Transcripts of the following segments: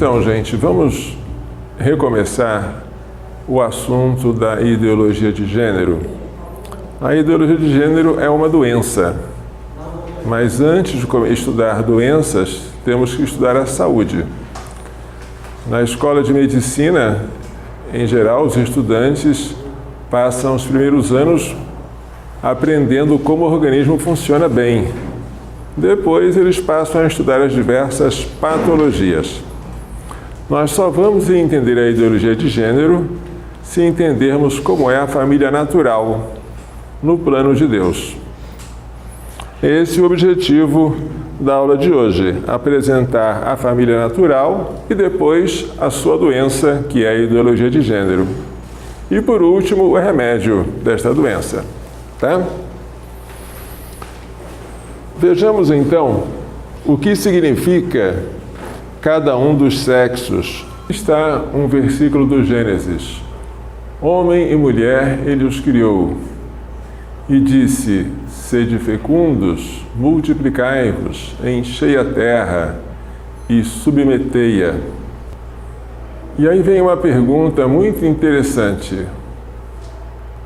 Então, gente, vamos recomeçar o assunto da ideologia de gênero. A ideologia de gênero é uma doença, mas antes de estudar doenças, temos que estudar a saúde. Na escola de medicina, em geral, os estudantes passam os primeiros anos aprendendo como o organismo funciona bem. Depois, eles passam a estudar as diversas patologias. Nós só vamos entender a ideologia de gênero se entendermos como é a família natural no plano de Deus. Esse é o objetivo da aula de hoje, apresentar a família natural e depois a sua doença, que é a ideologia de gênero. E por último, o remédio desta doença, tá? Vejamos então o que significa cada um dos sexos. Está um versículo do Gênesis. Homem e mulher ele os criou e disse: sede fecundos, multiplicai-vos, enchei a terra e submetei-a. E aí vem uma pergunta muito interessante.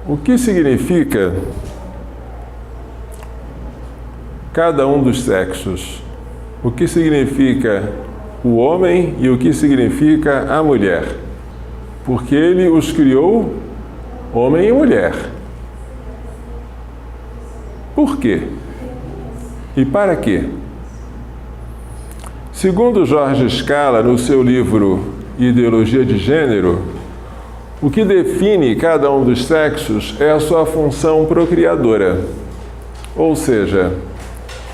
O que significa cada um dos sexos? O que significa o homem e o que significa a mulher? Porque ele os criou homem e mulher. Por quê? E para quê? Segundo Jorge Scala, no seu livro Ideologia de Gênero, o que define cada um dos sexos é a sua função procriadora. Ou seja,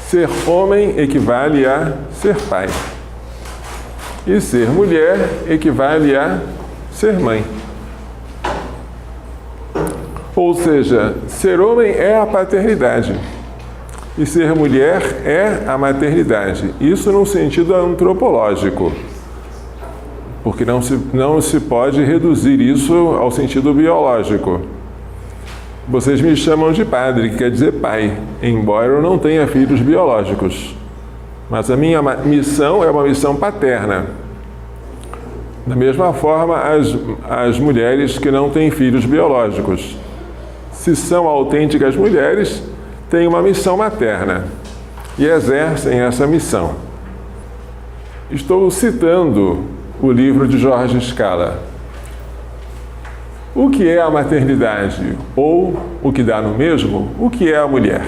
ser homem equivale a ser pai. E ser mulher equivale a ser mãe. Ou seja, ser homem é a paternidade e ser mulher é a maternidade. Isso num sentido antropológico, porque não se pode reduzir isso ao sentido biológico. Vocês me chamam de padre, que quer dizer pai, embora eu não tenha filhos biológicos. Mas a minha missão é uma missão paterna. Da mesma forma, as mulheres que não têm filhos biológicos, se são autênticas mulheres, têm uma missão materna e exercem essa missão. Estou citando o livro de Jorge Scala. O que é a maternidade? Ou, o que dá no mesmo, o que é a mulher?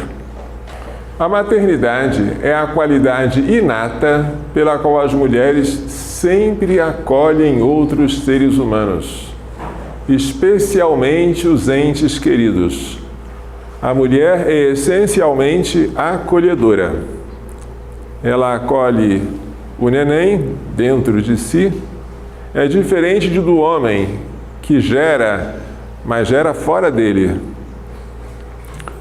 A maternidade é a qualidade inata pela qual as mulheres sempre acolhem outros seres humanos, especialmente os entes queridos. A mulher é essencialmente acolhedora. Ela acolhe o neném dentro de si. É diferente do homem, que gera, mas gera fora dele.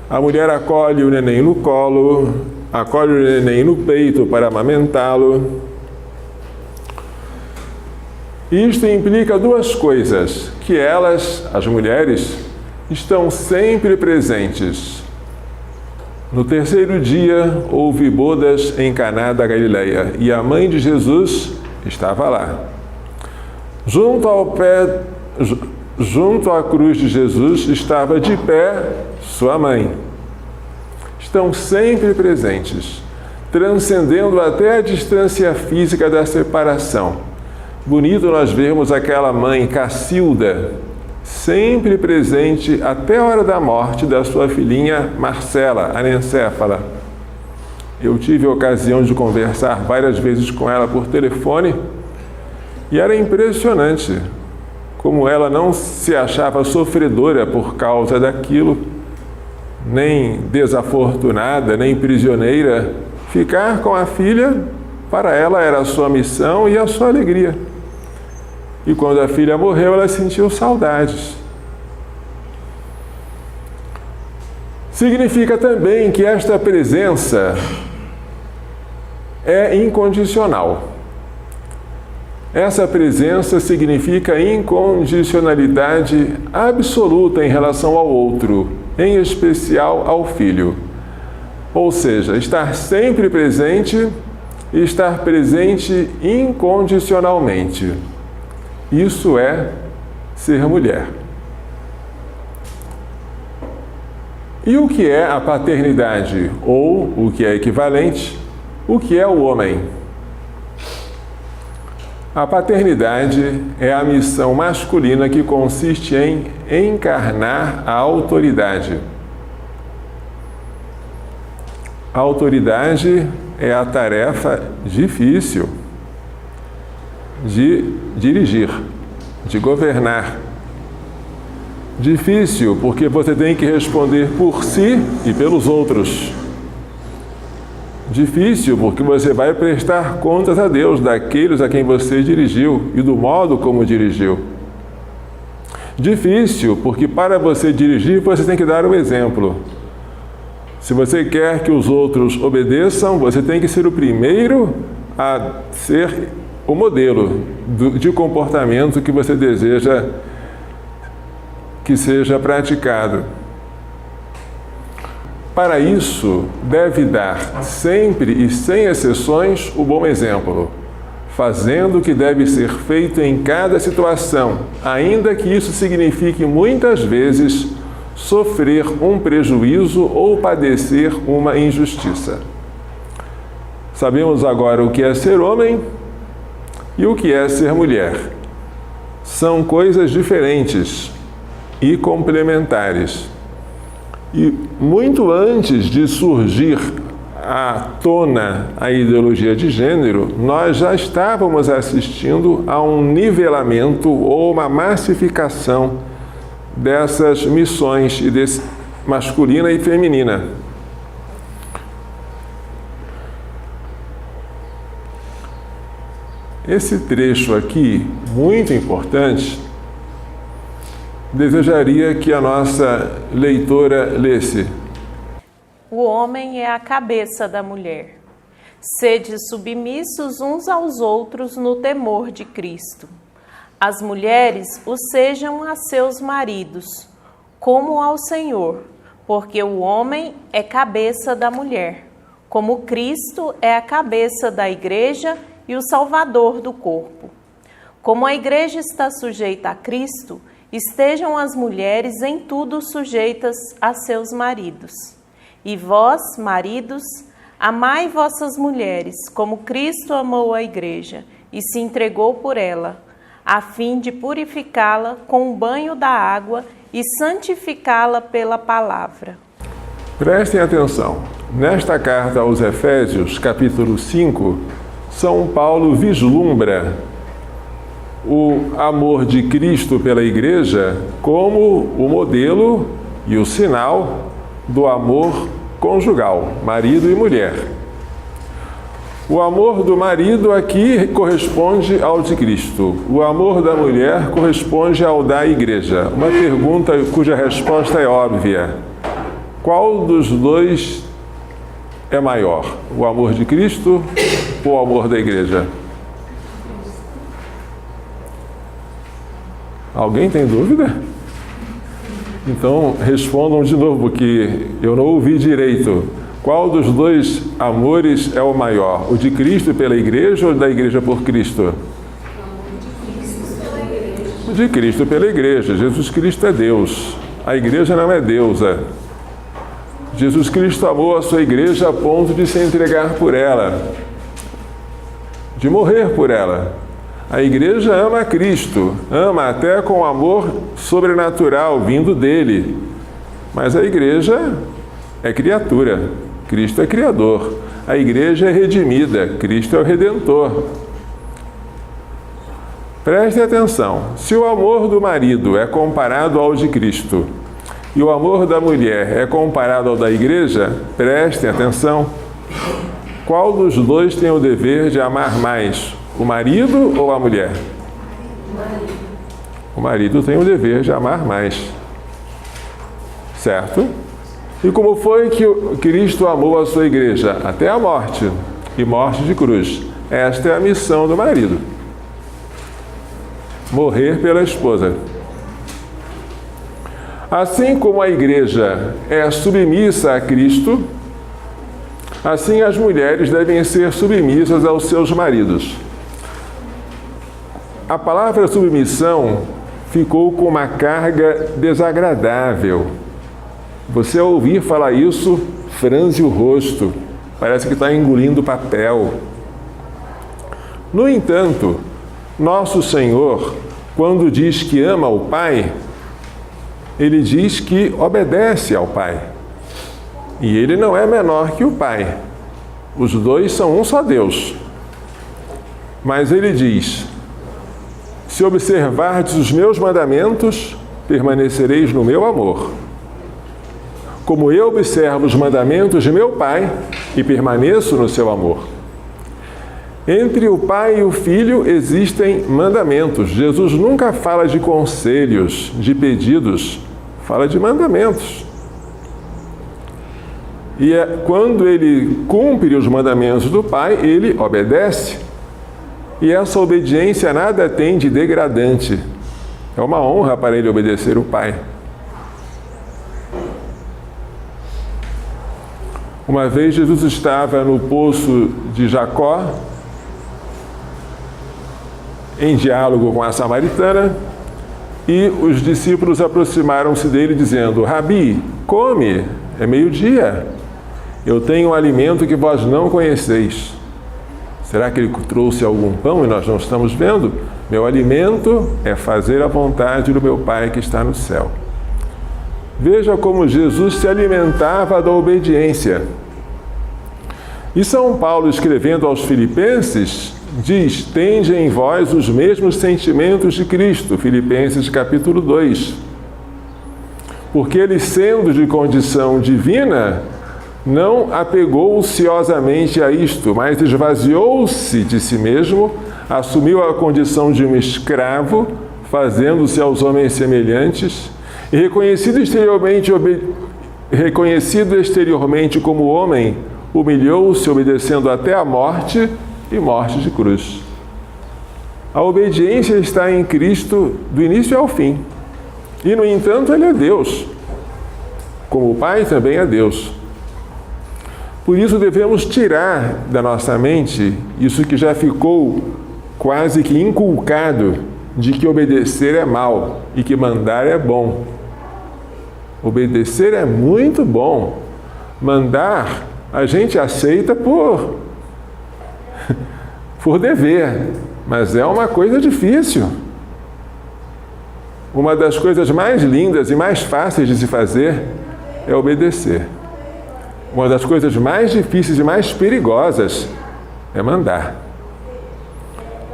A mulher acolhe o neném no colo, acolhe o neném no peito para amamentá-lo. Isto implica duas coisas, que elas, as mulheres, estão sempre presentes. No terceiro dia, houve bodas em Caná da Galileia, e a mãe de Jesus estava lá. Junto à cruz de Jesus estava de pé sua mãe. Estão sempre presentes, transcendendo até a distância física da separação. Bonito nós vermos aquela mãe Cacilda, sempre presente até a hora da morte da sua filhinha Marcela, anencéfala. Eu tive a ocasião de conversar várias vezes com ela por telefone e era impressionante como ela não se achava sofredora por causa daquilo, nem desafortunada, nem prisioneira. Ficar com a filha, para ela, era a sua missão e a sua alegria. E quando a filha morreu, ela sentiu saudades. Significa também que esta presença é incondicional. Essa presença significa incondicionalidade absoluta em relação ao outro, em especial ao filho. Ou seja, estar sempre presente e estar presente incondicionalmente. Isso é ser mulher. E o que é a paternidade? Ou, o que é equivalente, o que é o homem? A paternidade é a missão masculina que consiste em encarnar a autoridade. A autoridade é a tarefa difícil de dirigir, de governar. Difícil porque você tem que responder por si e pelos outros. Difícil porque você vai prestar contas a Deus daqueles a quem você dirigiu e do modo como dirigiu. Difícil porque para você dirigir você tem que dar o exemplo. Se você quer que os outros obedeçam, você tem que ser o primeiro a ser o modelo de comportamento que você deseja que seja praticado. Para isso, deve dar sempre e sem exceções o bom exemplo, fazendo o que deve ser feito em cada situação, ainda que isso signifique muitas vezes sofrer um prejuízo ou padecer uma injustiça. Sabemos agora o que é ser homem e o que é ser mulher. São coisas diferentes e complementares. E muito antes de surgir à tona a ideologia de gênero, nós já estávamos assistindo a um nivelamento ou uma massificação dessas missões masculina e feminina. Esse trecho aqui, muito importante, desejaria que a nossa leitora lesse. O homem é a cabeça da mulher. Sede submissos uns aos outros no temor de Cristo. As mulheres o sejam a seus maridos, como ao Senhor, porque o homem é cabeça da mulher, como Cristo é a cabeça da igreja e o Salvador do corpo. Como a igreja está sujeita a Cristo, estejam as mulheres em tudo sujeitas a seus maridos. E vós, maridos, amai vossas mulheres, como Cristo amou a igreja e se entregou por ela, a fim de purificá-la com o banho da água e santificá-la pela palavra. Prestem atenção. Nesta carta aos Efésios, capítulo 5, São Paulo vislumbra o amor de Cristo pela igreja como o modelo e o sinal do amor conjugal, marido e mulher. O amor do marido aqui corresponde ao de Cristo. O amor da mulher corresponde ao da igreja. Uma pergunta cuja resposta é óbvia. Qual dos dois é maior? O amor de Cristo ou o amor da igreja? Alguém tem dúvida? Então respondam de novo, porque eu não ouvi direito. Qual dos dois amores é o maior? O de Cristo pela igreja ou da igreja por Cristo? O de Cristo pela igreja. Jesus Cristo é Deus. A igreja não é deusa. Jesus Cristo amou a sua igreja a ponto de se entregar por ela, de morrer por ela. A igreja ama Cristo, ama até com amor sobrenatural vindo dele. Mas a igreja é criatura, Cristo é criador. A igreja é redimida, Cristo é o redentor. Prestem atenção, se o amor do marido é comparado ao de Cristo e o amor da mulher é comparado ao da igreja, prestem atenção, qual dos dois tem o dever de amar mais? O marido ou a mulher? O marido tem o dever de amar mais. Certo? E como foi que Cristo amou a sua igreja? Até a morte, e morte de cruz. Esta é a missão do marido. Morrer pela esposa. Assim como a igreja é submissa a Cristo, Assim, as mulheres devem ser submissas aos seus maridos. A palavra submissão ficou com uma carga desagradável. Você, ao ouvir falar isso, franze o rosto, parece que está engolindo papel. No entanto, nosso Senhor, quando diz que ama o Pai, ele diz que obedece ao Pai. E ele não é menor que o Pai. Os dois são um só Deus. Mas ele diz: se observardes os meus mandamentos, permanecereis no meu amor. Como eu observo os mandamentos de meu Pai e permaneço no seu amor. Entre o Pai e o Filho existem mandamentos. Jesus nunca fala de conselhos, de pedidos, fala de mandamentos. E quando ele cumpre os mandamentos do Pai, ele obedece. E essa obediência nada tem de degradante. É uma honra para ele obedecer o Pai. Uma vez Jesus estava no poço de Jacó, em diálogo com a samaritana, e os discípulos aproximaram-se dele dizendo: Rabi, come, é meio-dia, eu tenho um alimento que vós não conheceis. Será que ele trouxe algum pão e nós não estamos vendo? Meu alimento é fazer a vontade do meu Pai que está no céu. Veja como Jesus se alimentava da obediência. E São Paulo, escrevendo aos Filipenses, diz: tende em vós os mesmos sentimentos de Cristo, Filipenses capítulo 2. Porque ele, sendo de condição divina, não apegou ociosamente a isto, mas esvaziou-se de si mesmo, assumiu a condição de um escravo, fazendo-se aos homens semelhantes, e reconhecido exteriormente como homem, humilhou-se, obedecendo até a morte e morte de cruz. A obediência está em Cristo do início ao fim. E, no entanto, ele é Deus. Como o Pai também é Deus. Por isso devemos tirar da nossa mente isso que já ficou quase que inculcado, de que obedecer é mal e que mandar é bom. Obedecer é muito bom. Mandar a gente aceita por dever, mas é uma coisa difícil. Uma das coisas mais lindas e mais fáceis de se fazer é obedecer. Uma das coisas mais difíceis e mais perigosas é mandar.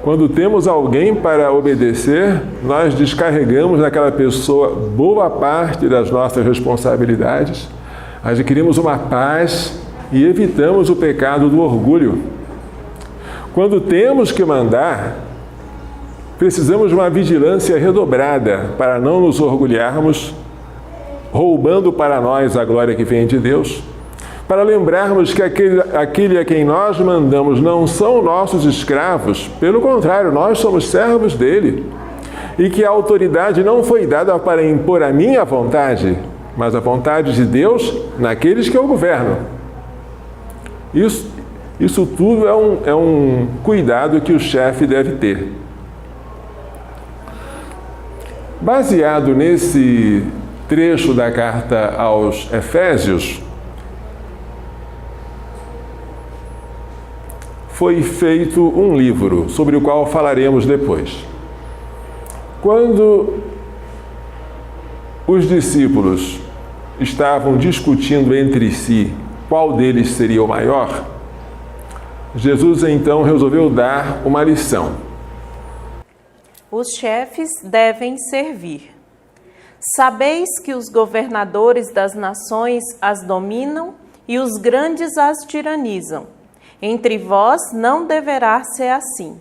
Quando temos alguém para obedecer, nós descarregamos naquela pessoa boa parte das nossas responsabilidades, adquirimos uma paz e evitamos o pecado do orgulho. Quando temos que mandar, precisamos de uma vigilância redobrada para não nos orgulharmos, roubando para nós a glória que vem de Deus, para lembrarmos que aquele a quem nós mandamos não são nossos escravos, pelo contrário, nós somos servos dele, e que a autoridade não foi dada para impor a minha vontade, mas a vontade de Deus naqueles que eu governo. Isso tudo é um cuidado que o chefe deve ter. Baseado nesse trecho da carta aos Efésios, foi feito um livro, sobre o qual falaremos depois. Quando os discípulos estavam discutindo entre si qual deles seria o maior, Jesus então resolveu dar uma lição. Os chefes devem servir. Sabeis que os governadores das nações as dominam e os grandes as tiranizam. Entre vós não deverá ser assim.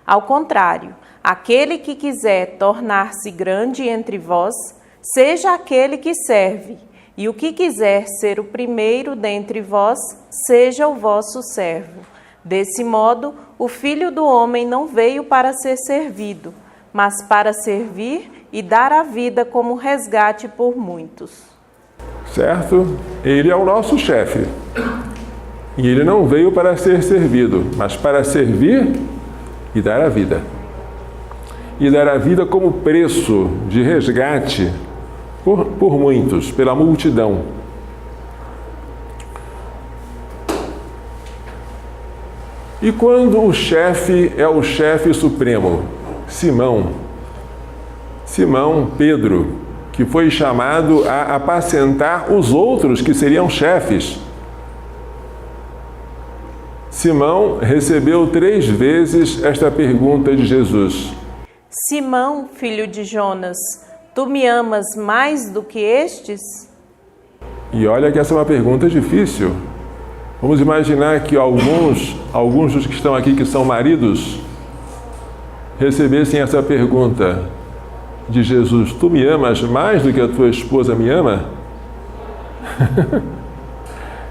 Ao contrário, aquele que quiser tornar-se grande entre vós, seja aquele que serve, e o que quiser ser o primeiro dentre vós, seja o vosso servo. Desse modo, o Filho do Homem não veio para ser servido, mas para servir e dar a vida como resgate por muitos. Certo? Ele é o nosso chefe. E ele não veio para ser servido, mas para servir e dar a vida. E dar a vida como preço de resgate por muitos, pela multidão. E quando o chefe é o chefe supremo, Simão Pedro, que foi chamado a apacentar os outros que seriam chefes. Simão recebeu 3 vezes esta pergunta de Jesus: Simão, filho de Jonas, tu me amas mais do que estes? E olha que essa é uma pergunta difícil. Vamos imaginar que alguns dos que estão aqui, que são maridos, recebessem essa pergunta de Jesus: tu me amas mais do que a tua esposa me ama?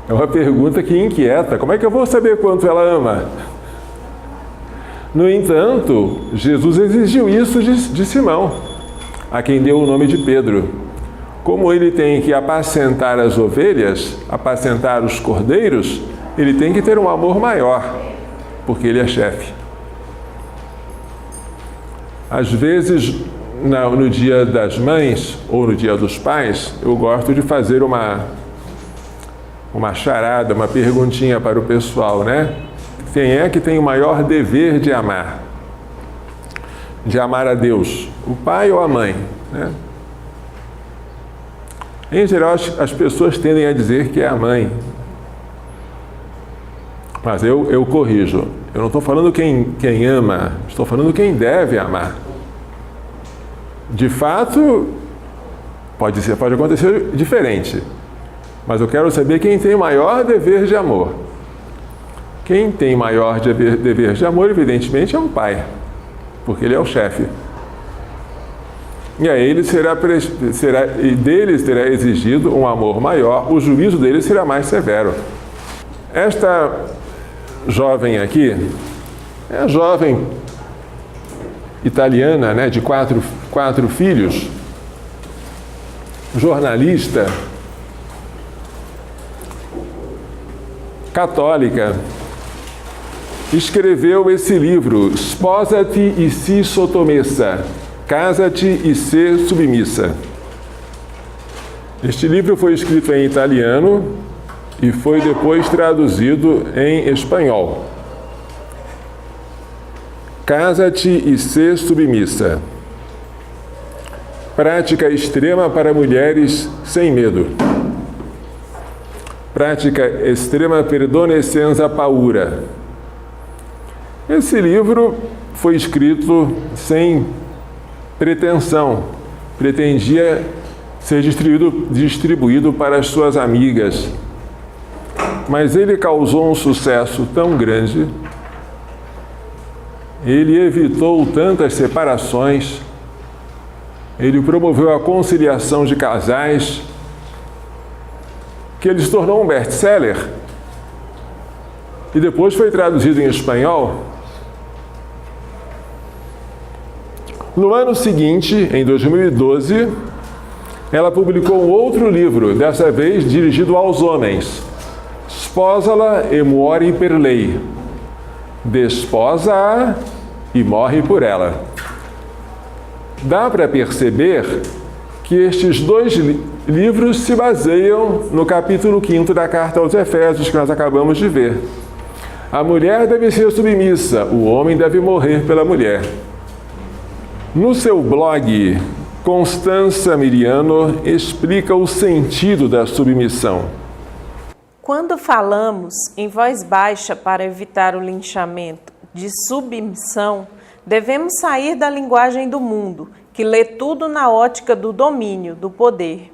É uma pergunta que inquieta. Como é que eu vou saber quanto ela ama? No entanto, Jesus exigiu isso de Simão, a quem deu o nome de Pedro. Como ele tem que apacentar as ovelhas, apacentar os cordeiros, ele tem que ter um amor maior, porque ele é chefe. Às vezes, no dia das mães ou no dia dos pais, eu gosto de fazer uma charada, uma perguntinha para o pessoal, né? Quem é que tem o maior dever de amar? De amar a Deus? O pai ou a mãe? Né? Em geral, as pessoas tendem a dizer que é a mãe. Mas eu corrijo. Eu não estou falando quem ama, estou falando quem deve amar. De fato, pode acontecer diferente. Mas eu quero saber quem tem o maior dever de amor. Quem tem maior dever de amor, evidentemente, é o pai, porque ele é o chefe. E a ele dele será exigido um amor maior, o juízo dele será mais severo. Esta jovem aqui é a jovem italiana, né, de quatro filhos, jornalista, católica, escreveu esse livro, Sposati e si sottomessa, Casa-te e ser submissa. Este livro foi escrito em italiano e foi depois traduzido em espanhol. Casa-te e ser submissa. Prática extrema para mulheres sem medo. Prática extrema perdone senza paura. Esse livro foi escrito sem pretensão, pretendia ser distribuído para as suas amigas. Mas ele causou um sucesso tão grande, ele evitou tantas separações, ele promoveu a conciliação de casais, que ele se tornou um best-seller e depois foi traduzido em espanhol. No ano seguinte, em 2012, ela publicou um outro livro, dessa vez dirigido aos homens, Sposala e muori per lei. Desposa-a e morre por ela. Dá para perceber que estes 2 livros se baseiam no capítulo 5 da Carta aos Efésios, que nós acabamos de ver. A mulher deve ser submissa, o homem deve morrer pela mulher. No seu blog, Constanza Miriano explica o sentido da submissão. Quando falamos em voz baixa para evitar o linchamento de submissão, devemos sair da linguagem do mundo, que lê tudo na ótica do domínio, do poder.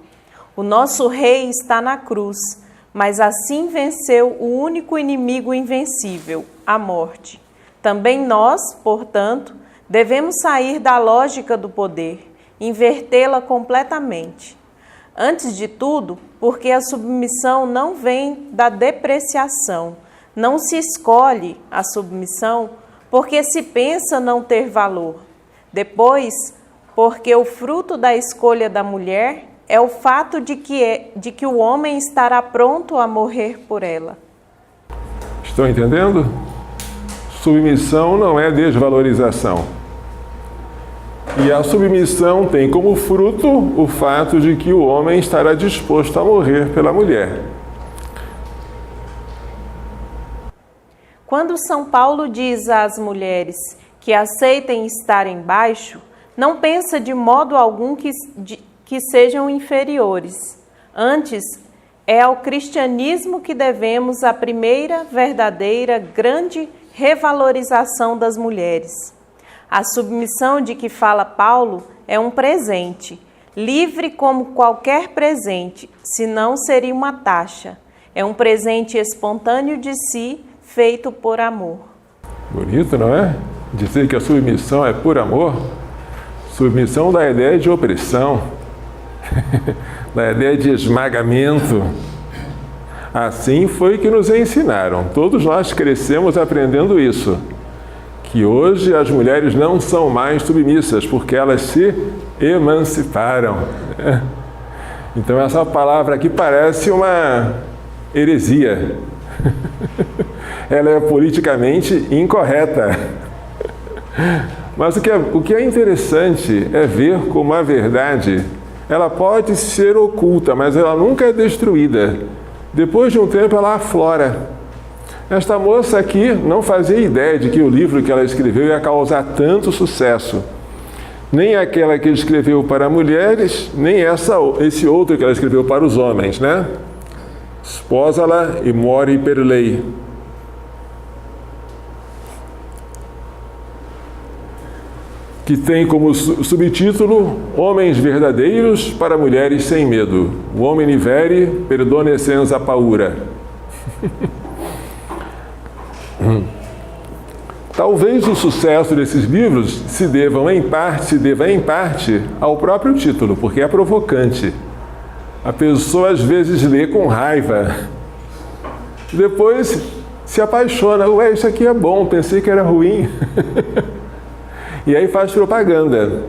O nosso rei está na cruz, mas assim venceu o único inimigo invencível, a morte. Também nós, portanto, devemos sair da lógica do poder, invertê-la completamente. Antes de tudo, porque a submissão não vem da depreciação, não se escolhe a submissão porque se pensa não ter valor. Depois, porque o fruto da escolha da mulher é o fato de que o homem estará pronto a morrer por ela. Estão entendendo? Submissão não é desvalorização. E a submissão tem como fruto o fato de que o homem estará disposto a morrer pela mulher. Quando São Paulo diz às mulheres que aceitem estar embaixo, não pensa de modo algum que sejam inferiores. Antes, é ao cristianismo que devemos a primeira, verdadeira, grande revalorização das mulheres. A submissão de que fala Paulo é um presente, livre como qualquer presente, senão seria uma taxa. É um presente espontâneo de si, feito por amor. Bonito, não é? Dizer que a submissão é por amor. Submissão dá a ideia de opressão, dá a ideia de esmagamento. Assim foi que nos ensinaram. Todos nós crescemos aprendendo isso. Que hoje as mulheres não são mais submissas, porque elas se emanciparam. Então essa palavra aqui parece uma heresia. Ela é politicamente incorreta. Mas o que é interessante é ver como a verdade, ela pode ser oculta, mas ela nunca é destruída. Depois de um tempo ela aflora. Esta moça aqui não fazia ideia de que o livro que ela escreveu ia causar tanto sucesso. Nem aquela que escreveu para mulheres, nem esse outro que ela escreveu para os homens, né? Sposala e mori per lei. Que tem como subtítulo Homens verdadeiros para mulheres sem medo. O homem veri perdone senza paura. Talvez o sucesso desses livros se deva em parte ao próprio título, porque é provocante. A pessoa às vezes lê com raiva, depois se apaixona. Ué, isso aqui é bom, pensei que era ruim. E aí faz propaganda.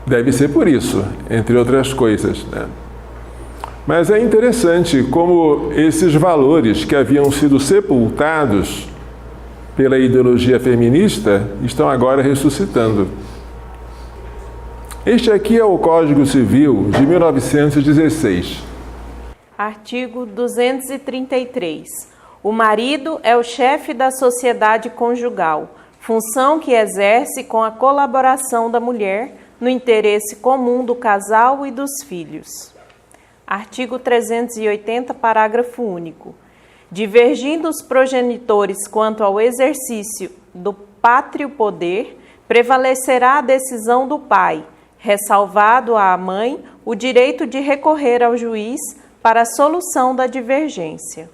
Deve ser por isso, entre outras coisas, né? Mas é interessante como esses valores que haviam sido sepultados pela ideologia feminista estão agora ressuscitando. Este aqui é o Código Civil de 1916. Artigo 233. O marido é o chefe da sociedade conjugal, função que exerce com a colaboração da mulher no interesse comum do casal e dos filhos. Artigo 380, parágrafo único. Divergindo os progenitores quanto ao exercício do pátrio poder, prevalecerá a decisão do pai, ressalvado à mãe o direito de recorrer ao juiz para a solução da divergência.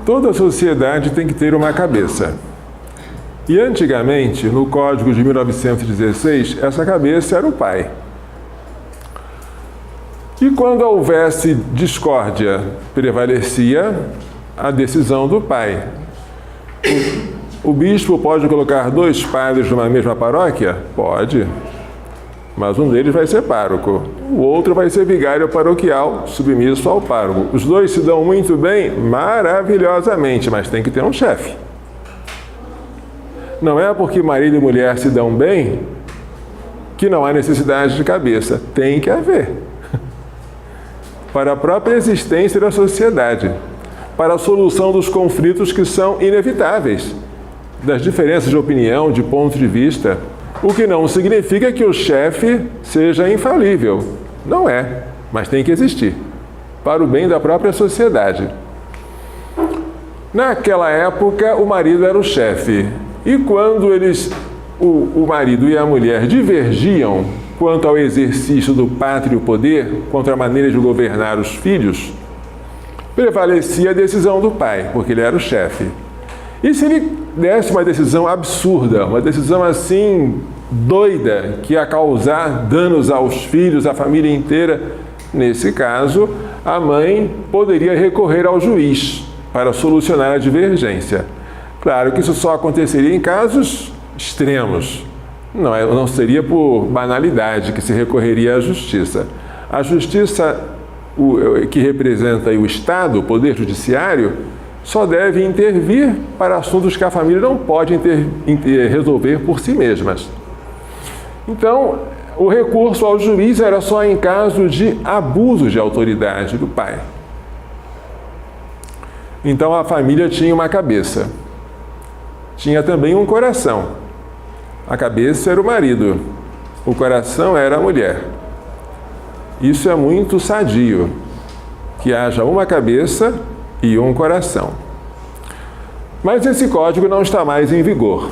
Toda sociedade tem que ter uma cabeça. E antigamente, no Código de 1916, essa cabeça era o pai. E quando houvesse discórdia, prevalecia a decisão do pai. O bispo pode colocar 2 padres numa mesma paróquia? Pode. Mas um deles vai ser pároco. O outro vai ser vigário paroquial, submisso ao pároco. Os 2 se dão muito bem? Maravilhosamente, mas tem que ter um chefe. Não é porque marido e mulher se dão bem que não há necessidade de cabeça. Tem que haver. Para a própria existência da sociedade, para a solução dos conflitos que são inevitáveis, das diferenças de opinião, de ponto de vista, o que não significa que o chefe seja infalível. Não é, mas tem que existir, para o bem da própria sociedade. Naquela época, o marido era o chefe, e quando o marido e a mulher divergiam quanto ao exercício do pátrio poder, quanto à maneira de governar os filhos, prevalecia a decisão do pai, porque ele era o chefe. E se ele desse uma decisão absurda, uma decisão assim doida, que ia causar danos aos filhos, à família inteira, nesse caso, a mãe poderia recorrer ao juiz para solucionar a divergência. Claro que isso só aconteceria em casos extremos. Não seria por banalidade que se recorreria à justiça. A justiça, que representa o Estado, o Poder Judiciário, só deve intervir para assuntos que a família não pode resolver por si mesmas. Então, o recurso ao juiz era só em caso de abuso de autoridade do pai. Então, a família tinha uma cabeça. Tinha também um coração. A cabeça era o marido, o coração era a mulher. Isso é muito sadio, que haja uma cabeça e um coração. Mas esse código não está mais em vigor.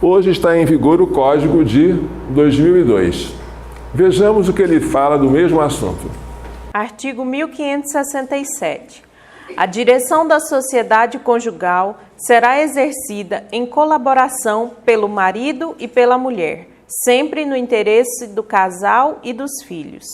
Hoje está em vigor o Código de 2002. Vejamos o que ele fala do mesmo assunto. Artigo 1567. A direção da sociedade conjugal será exercida em colaboração pelo marido e pela mulher, sempre no interesse do casal e dos filhos.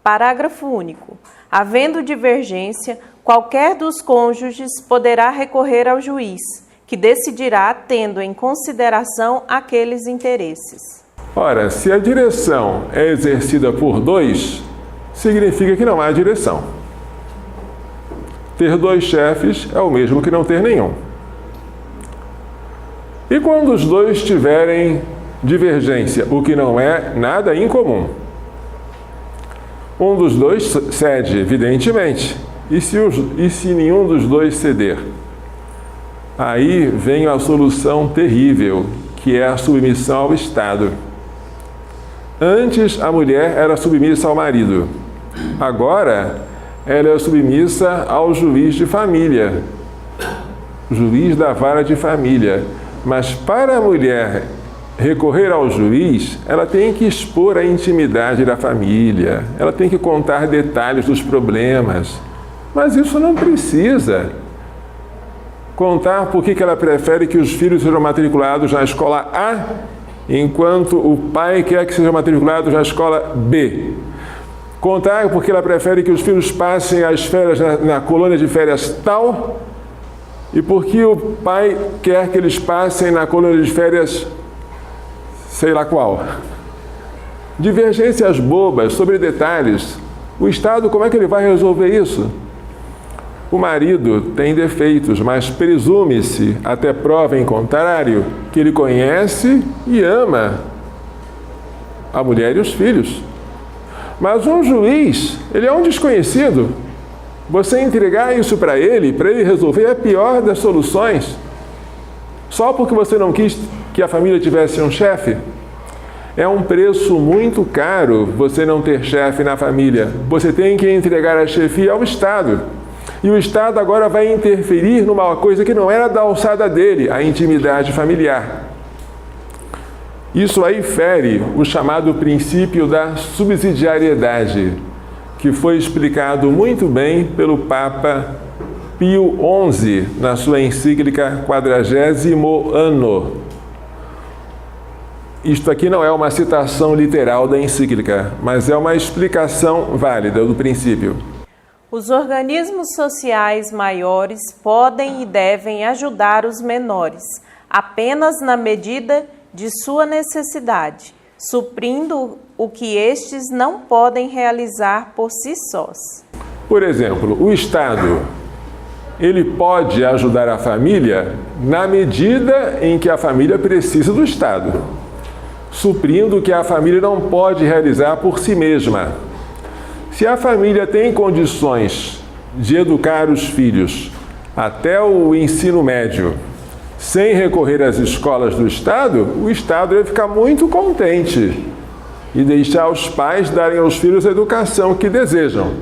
Parágrafo único. Havendo divergência, qualquer dos cônjuges poderá recorrer ao juiz, que decidirá tendo em consideração aqueles interesses. Ora, se a direção é exercida por dois, significa que não há direção. Ter dois chefes é o mesmo que não ter nenhum. E quando os dois tiverem divergência, o que não é nada incomum? Um dos dois cede, evidentemente. E se nenhum dos dois ceder? Aí vem a solução terrível, que é a submissão ao Estado. Antes, a mulher era submissa ao marido. Agora, ela é submissa ao juiz de família, juiz da vara de família. Mas para a mulher recorrer ao juiz, ela tem que expor a intimidade da família, ela tem que contar detalhes dos problemas. Mas isso não precisa. Contar por que ela prefere que os filhos sejam matriculados na escola A, enquanto o pai quer que sejam matriculados na escola B. Contar porque ela prefere que os filhos passem as férias na colônia de férias tal, e porque o pai quer que eles passem na colônia de férias sei lá qual. Divergências bobas sobre detalhes. O Estado, como é que ele vai resolver isso? O marido tem defeitos, mas presume-se, até prova em contrário, que ele conhece e ama a mulher e os filhos. Mas um juiz, ele é um desconhecido. Você entregar isso para ele resolver, é a pior das soluções. Só porque você não quis que a família tivesse um chefe? É um preço muito caro você não ter chefe na família. Você tem que entregar a chefia ao Estado. E o Estado agora vai interferir numa coisa que não era da alçada dele, a intimidade familiar. Isso aí fere o chamado princípio da subsidiariedade, que foi explicado muito bem pelo Papa Pio XI na sua encíclica 40º Anno. Isto aqui não é uma citação literal da encíclica, mas é uma explicação válida do princípio. Os organismos sociais maiores podem e devem ajudar os menores, apenas na medida de sua necessidade, suprindo o que estes não podem realizar por si sós. Por exemplo, o Estado, ele pode ajudar a família na medida em que a família precisa do Estado, suprindo o que a família não pode realizar por si mesma. Se a família tem condições de educar os filhos até o ensino médio, sem recorrer às escolas do Estado, o Estado vai ficar muito contente e deixar os pais darem aos filhos a educação que desejam.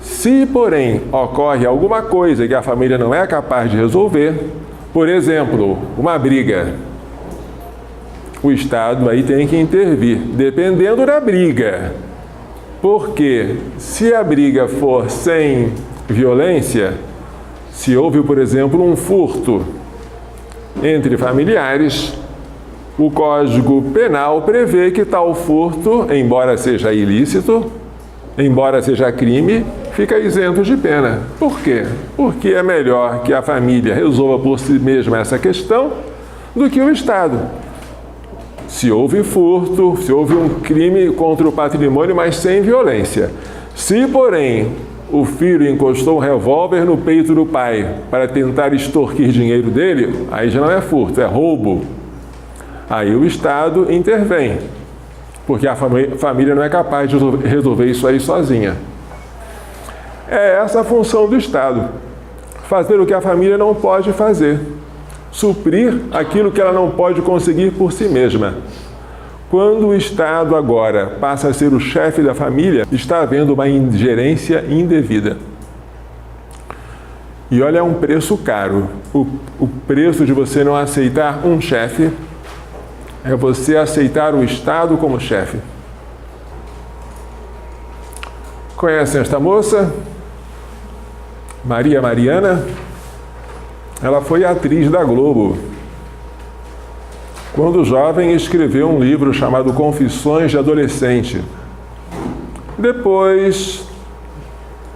Se, porém, ocorre alguma coisa que a família não é capaz de resolver, por exemplo, uma briga, o Estado aí tem que intervir, dependendo da briga. Porque se a briga for sem violência, se houve, por exemplo, um furto entre familiares, o Código Penal prevê que tal furto, embora seja ilícito, embora seja crime, fica isento de pena. Por quê? Porque é melhor que a família resolva por si mesma essa questão do que o Estado. Se houve furto, se houve um crime contra o patrimônio, mas sem violência. Se, porém, o filho encostou um revólver no peito do pai para tentar extorquir dinheiro dele, aí já não é furto, é roubo. Aí o Estado intervém, porque a família não é capaz de resolver isso aí sozinha. É essa a função do Estado, fazer o que a família não pode fazer, suprir aquilo que ela não pode conseguir por si mesma. Quando o Estado agora passa a ser o chefe da família, está havendo uma ingerência indevida. E olha, é um preço caro. O preço de você não aceitar um chefe é você aceitar o Estado como chefe. Conhecem esta moça? Maria Mariana? Ela foi atriz da Globo. Quando jovem, escreveu um livro chamado Confissões de Adolescente. Depois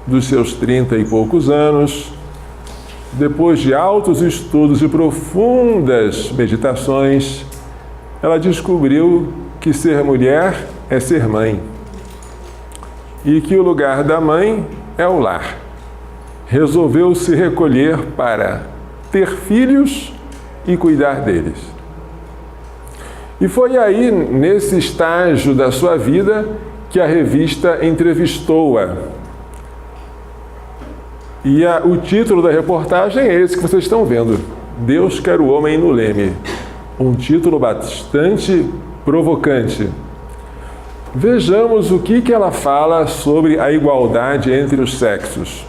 dos seus 30 e poucos anos, depois de altos estudos e profundas meditações, ela descobriu que ser mulher é ser mãe e que o lugar da mãe é o lar. Resolveu se recolher para ter filhos e cuidar deles. E foi aí, nesse estágio da sua vida, que a revista entrevistou-a. E o título da reportagem é esse que vocês estão vendo: Deus quer o homem no leme. Um título bastante provocante. Vejamos o que ela fala sobre a igualdade entre os sexos.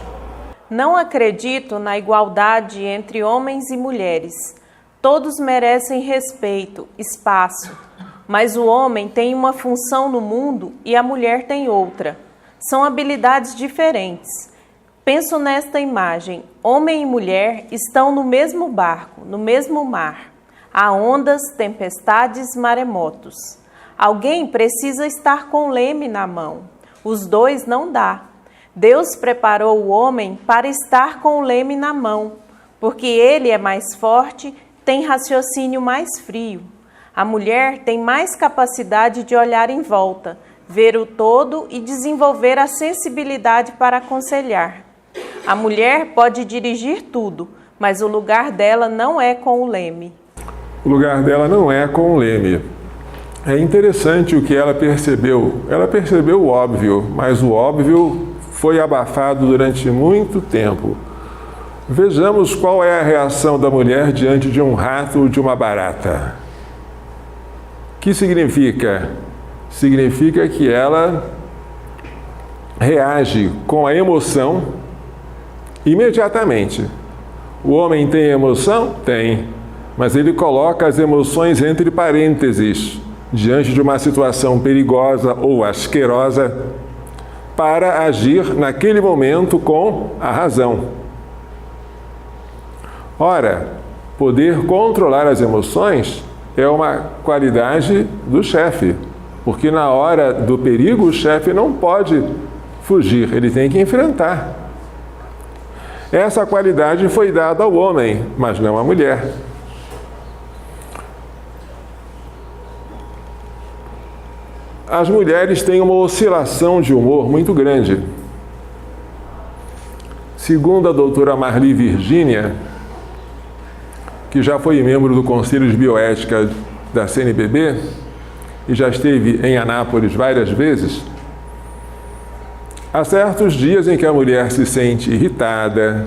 Não acredito na igualdade entre homens e mulheres. Todos merecem respeito, espaço, mas o homem tem uma função no mundo e a mulher tem outra. São habilidades diferentes. Penso nesta imagem: homem e mulher estão no mesmo barco, no mesmo mar. Há ondas, tempestades, maremotos. Alguém precisa estar com o leme na mão. Os dois não dá. Deus preparou o homem para estar com o leme na mão, porque ele é mais forte, tem raciocínio mais frio. A mulher tem mais capacidade de olhar em volta, ver o todo e desenvolver a sensibilidade para aconselhar. A mulher pode dirigir tudo, mas o lugar dela não é com o leme. O lugar dela não é com o leme. É interessante o que ela percebeu. Ela percebeu o óbvio, mas o óbvio foi abafado durante muito tempo. Vejamos qual é a reação da mulher diante de um rato ou de uma barata. O que significa? Significa que ela reage com a emoção imediatamente. O homem tem emoção? Tem. Mas ele coloca as emoções entre parênteses, diante de uma situação perigosa ou asquerosa, para agir naquele momento com a razão. Ora, poder controlar as emoções é uma qualidade do chefe, porque na hora do perigo o chefe não pode fugir, ele tem que enfrentar. Essa qualidade foi dada ao homem, mas não à mulher. As mulheres têm uma oscilação de humor muito grande. Segundo a doutora Marli Virgínia, que já foi membro do Conselho de Bioética da CNBB e já esteve em Anápolis várias vezes, há certos dias em que a mulher se sente irritada,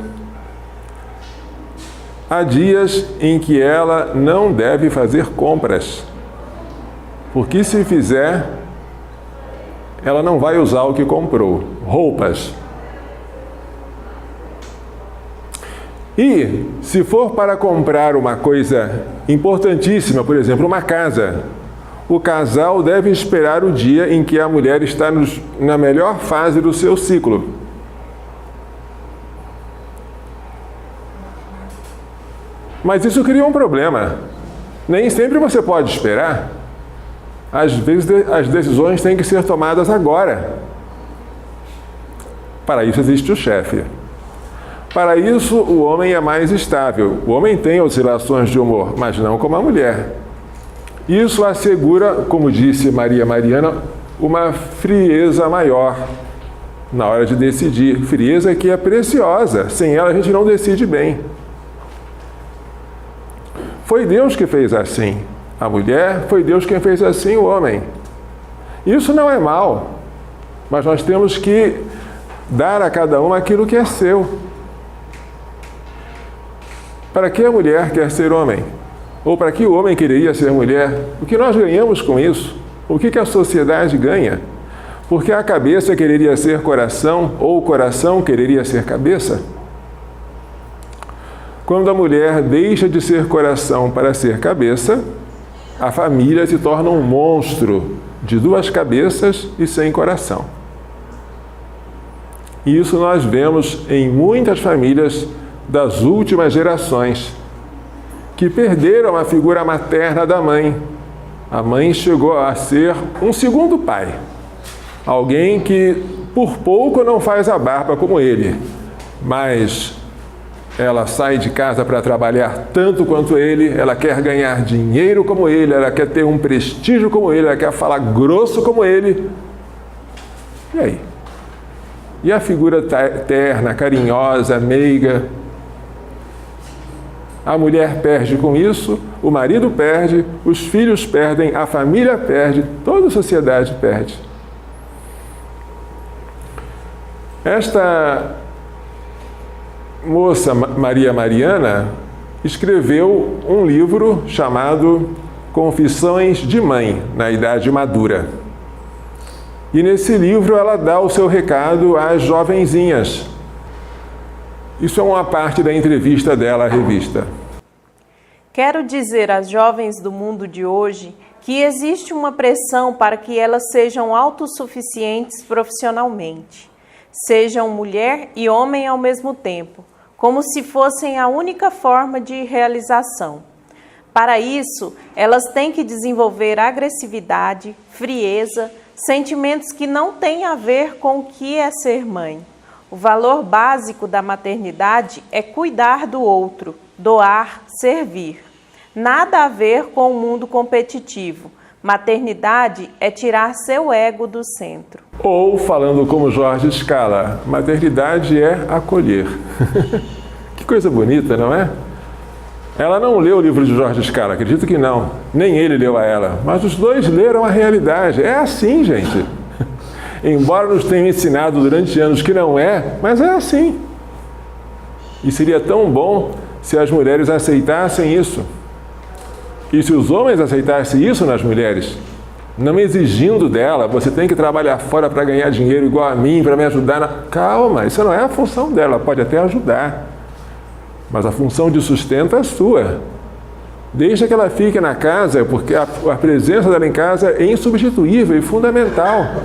há dias em que ela não deve fazer compras, porque se fizer, ela não vai usar o que comprou, roupas. E, se for para comprar uma coisa importantíssima, por exemplo, uma casa, o casal deve esperar o dia em que a mulher está na melhor fase do seu ciclo. Mas isso cria um problema. Nem sempre você pode esperar. Às vezes as decisões têm que ser tomadas agora. Para isso existe o chefe. Para isso, o homem é mais estável. O homem tem oscilações de humor, mas não como a mulher. Isso assegura, como disse Maria Mariana, uma frieza maior na hora de decidir. Frieza que é preciosa, sem ela a gente não decide bem. Foi Deus que fez assim a mulher, foi Deus quem fez assim o homem. Isso não é mal, mas nós temos que dar a cada um aquilo que é seu. Para que a mulher quer ser homem? Ou para que o homem quereria ser mulher? O que nós ganhamos com isso? O que a sociedade ganha? Porque a cabeça quereria ser coração, ou o coração quereria ser cabeça? Quando a mulher deixa de ser coração para ser cabeça, a família se torna um monstro de duas cabeças e sem coração. E isso nós vemos em muitas famílias das últimas gerações, que perderam a figura materna da mãe. A mãe chegou a ser um segundo pai. Alguém que por pouco não faz a barba como ele, mas ela sai de casa para trabalhar tanto quanto ele, ela quer ganhar dinheiro como ele, ela quer ter um prestígio como ele, ela quer falar grosso como ele. E aí? E a figura terna, carinhosa, meiga? A mulher perde com isso, o marido perde, os filhos perdem, a família perde, toda a sociedade perde. Esta moça, Maria Mariana, escreveu um livro chamado Confissões de Mãe, na Idade Madura. E nesse livro ela dá o seu recado às jovenzinhas. Isso é uma parte da entrevista dela à revista. Quero dizer às jovens do mundo de hoje que existe uma pressão para que elas sejam autossuficientes profissionalmente. Sejam mulher e homem ao mesmo tempo, como se fossem a única forma de realização. Para isso, elas têm que desenvolver agressividade, frieza, sentimentos que não têm a ver com o que é ser mãe. O valor básico da maternidade é cuidar do outro, doar, servir. Nada a ver com o mundo competitivo. Maternidade é tirar seu ego do centro. Ou, falando como Jorge Scala, maternidade é acolher. Que coisa bonita, não é? Ela não leu o livro de Jorge Scala, acredito que não. Nem ele leu a ela. Mas os dois leram a realidade. É assim, gente. Embora nos tenham ensinado durante anos que não é, mas é assim. E seria tão bom se as mulheres aceitassem isso. E se os homens aceitassem isso nas mulheres, não exigindo dela, você tem que trabalhar fora para ganhar dinheiro igual a mim, para me ajudar na... Calma, isso não é a função dela, pode até ajudar. Mas a função de sustento é sua. Deixa que ela fique na casa, porque a presença dela em casa é insubstituível e fundamental.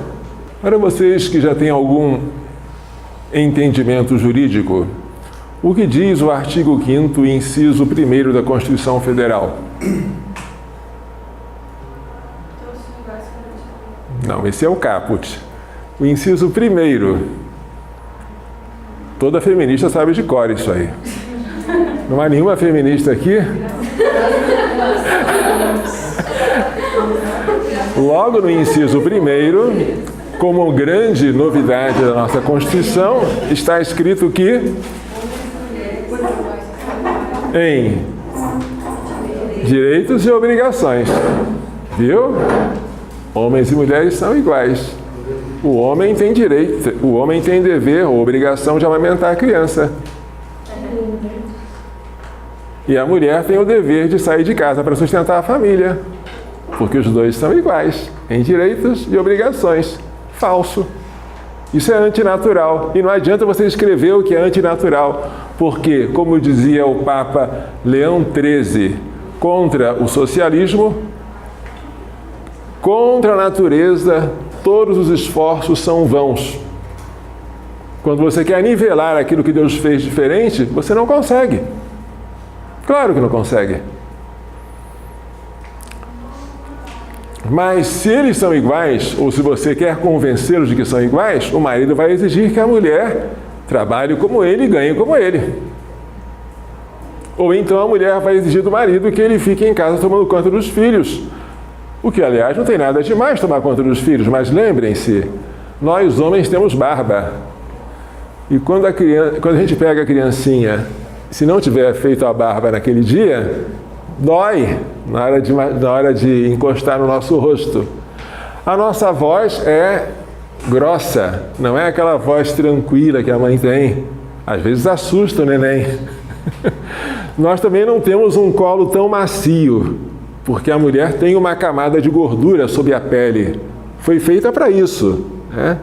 Para vocês que já têm algum entendimento jurídico, o que diz o artigo 5º, inciso 1º da Constituição Federal? Não, esse é o caput. O inciso 1º. Toda feminista sabe de cor isso aí. Não há nenhuma feminista aqui? Logo no inciso 1º, como grande novidade da nossa Constituição, está escrito que em direitos e obrigações, viu? Homens e mulheres são iguais. O homem tem direito, o homem tem dever ou obrigação de amamentar a criança. E a mulher tem o dever de sair de casa para sustentar a família. Porque os dois são iguais, em direitos e obrigações. Falso. Isso é antinatural. E não adianta você escrever o que é antinatural. Porque, como dizia o Papa Leão XIII, contra o socialismo, contra a natureza, todos os esforços são vãos. Quando você quer nivelar aquilo que Deus fez diferente, você não consegue. Claro que não consegue. Mas se eles são iguais, ou se você quer convencê-los de que são iguais, o marido vai exigir que a mulher trabalhe como ele e ganhe como ele. Ou então a mulher vai exigir do marido que ele fique em casa tomando conta dos filhos. O que, aliás, não tem nada demais tomar conta dos filhos, mas lembrem-se, Nós, homens, temos barba. E quando a gente pega a criancinha, se não tiver feito a barba naquele dia, dói na hora de encostar no nosso rosto. A nossa voz é grossa, não é aquela voz tranquila que a mãe tem. Às vezes assusta o neném. Nós também não temos um colo tão macio, porque a mulher tem uma camada de gordura sob a pele. Foi feita para isso, né?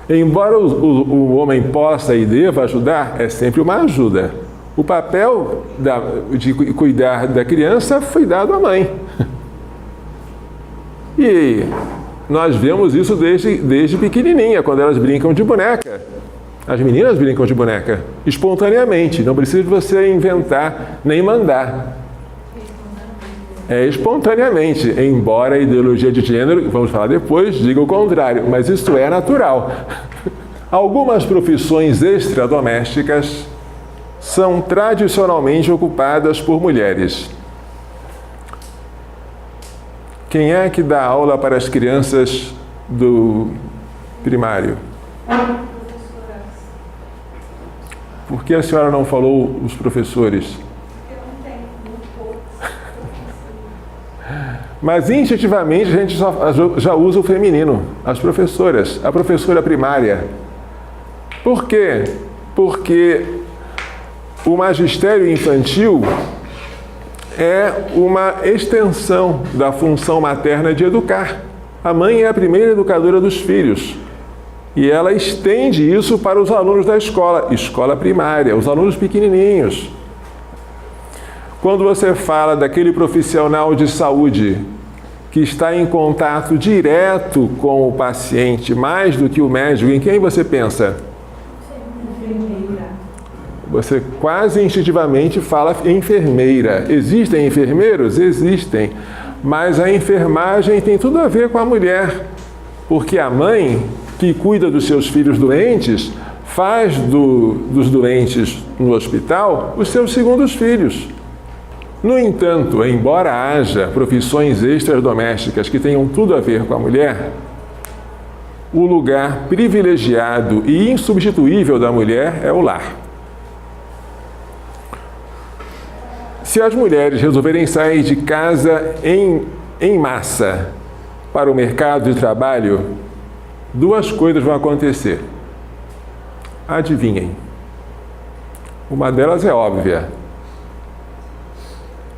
Embora o homem possa e deva ajudar, é sempre uma ajuda. O papel de cuidar da criança foi dado à mãe. E nós vemos isso desde pequenininha, quando elas brincam de boneca. As meninas brincam de boneca espontaneamente, não precisa de você inventar nem mandar. É espontaneamente, embora a ideologia de gênero, vamos falar depois, diga o contrário, mas isso é natural. Algumas profissões extradomésticas são tradicionalmente ocupadas por mulheres. Quem é que dá aula para as crianças do primário? Por que a senhora não falou os professores? Mas instintivamente a gente já usa o feminino, as professoras, a professora primária. Por quê? Porque o magistério infantil é uma extensão da função materna de educar. A mãe é a primeira educadora dos filhos. E ela estende isso para os alunos da escola primária, os alunos pequenininhos. Quando você fala daquele profissional de saúde que está em contato direto com o paciente, mais do que o médico, em quem você pensa? Enfermeira. Você quase instintivamente fala enfermeira. Existem enfermeiros? Existem. Mas a enfermagem tem tudo a ver com a mulher, porque a mãe que cuida dos seus filhos doentes faz dos doentes no hospital os seus segundos filhos. No entanto, embora haja profissões extradomésticas que tenham tudo a ver com a mulher, o lugar privilegiado e insubstituível da mulher é o lar. Se as mulheres resolverem sair de casa em massa para o mercado de trabalho, duas coisas vão acontecer. Adivinhem. Uma delas é óbvia.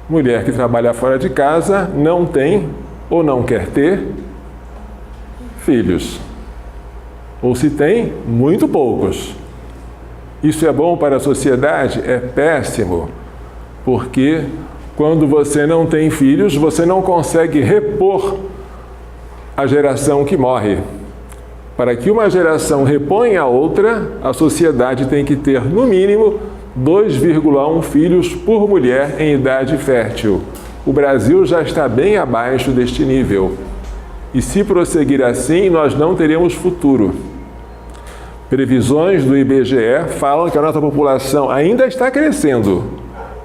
Mulher que trabalha fora de casa não tem ou não quer ter filhos. Ou se tem, muito poucos. Isso é bom para a sociedade? É péssimo. Porque quando você não tem filhos, você não consegue repor a geração que morre. Para que uma geração reponha a outra, a sociedade tem que ter, no mínimo, 2,1 filhos por mulher em idade fértil. O Brasil já está bem abaixo deste nível. E se prosseguir assim, nós não teremos futuro. Previsões do IBGE falam que a nossa população ainda está crescendo,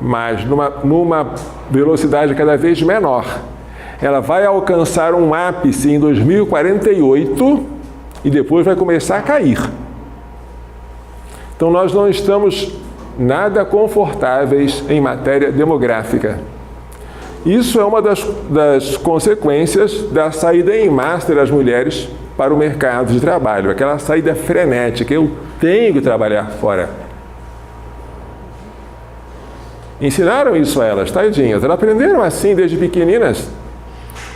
mas numa velocidade cada vez menor. Ela vai alcançar um ápice em 2048 e depois vai começar a cair. Então nós não estamos nada confortáveis em matéria demográfica. Isso é uma das consequências da saída em massa das mulheres para o mercado de trabalho, aquela saída frenética, eu tenho que trabalhar fora. Ensinaram isso a elas, tadinhas, elas aprenderam assim desde pequeninas.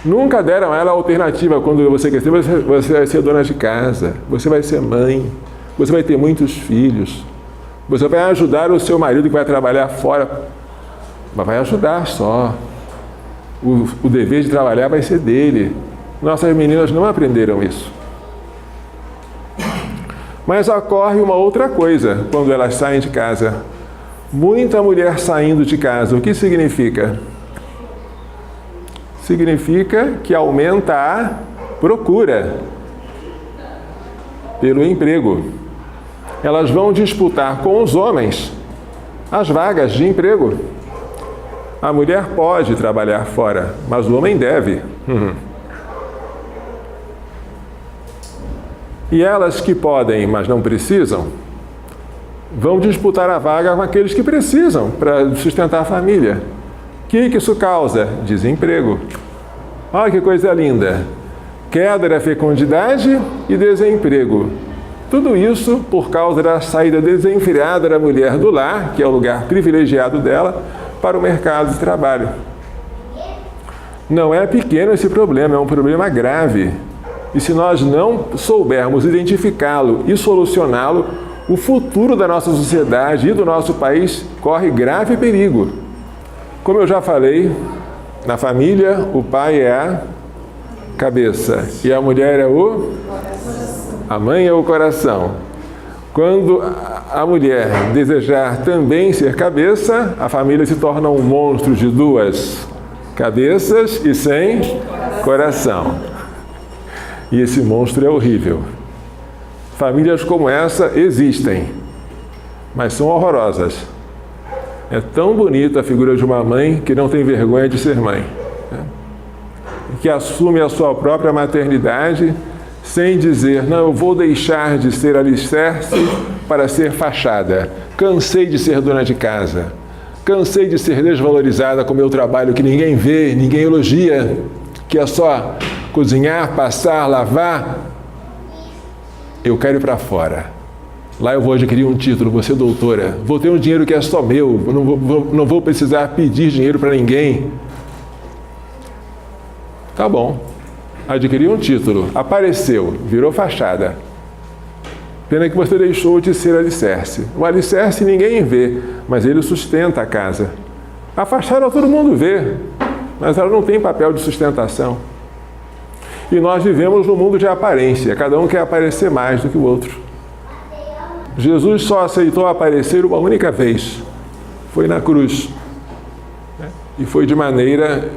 Nunca deram a ela a alternativa, quando você crescer, você vai ser dona de casa, você vai ser mãe, você vai ter muitos filhos, você vai ajudar o seu marido que vai trabalhar fora, mas vai ajudar só. O dever de trabalhar vai ser dele. Nossas meninas não aprenderam isso. Mas ocorre uma outra coisa quando elas saem de casa. Muita mulher saindo de casa, o que significa? Significa que aumenta a procura pelo emprego. Elas vão disputar com os homens as vagas de emprego. A mulher pode trabalhar fora, mas o homem deve. E elas que podem, mas não precisam, vão disputar a vaga com aqueles que precisam para sustentar a família. O que isso causa? Desemprego. Olha que coisa linda! Queda da fecundidade e desemprego. Tudo isso por causa da saída desenfreada da mulher do lar, que é o lugar privilegiado dela, para o mercado de trabalho. Não é pequeno esse problema, é um problema grave. E se nós não soubermos identificá-lo e solucioná-lo, o futuro da nossa sociedade e do nosso país corre grave perigo. Como eu já falei, na família, o pai é a cabeça e a mulher é a mãe é o coração. Quando a mulher desejar também ser cabeça, a família se torna um monstro de duas cabeças e sem coração. E esse monstro é horrível. Famílias como essa existem, mas são horrorosas. É tão bonita a figura de uma mãe que não tem vergonha de ser mãe, né? Que assume a sua própria maternidade sem dizer, não, eu vou deixar de ser alicerce para ser fachada. Cansei de ser dona de casa. Cansei de ser desvalorizada com o meu trabalho que ninguém vê, ninguém elogia, que é só cozinhar, passar, lavar. Eu quero ir para fora. Lá eu vou adquirir um título, vou ser doutora. Vou ter um dinheiro que é só meu. Não vou precisar pedir dinheiro para ninguém. Tá bom. Adquiriu um título, apareceu, virou fachada. Pena que você deixou de ser alicerce. O alicerce ninguém vê, mas ele sustenta a casa. A fachada todo mundo vê, mas ela não tem papel de sustentação. E nós vivemos num mundo de aparência, cada um quer aparecer mais do que o outro. Jesus só aceitou aparecer uma única vez, foi na cruz. E foi de maneira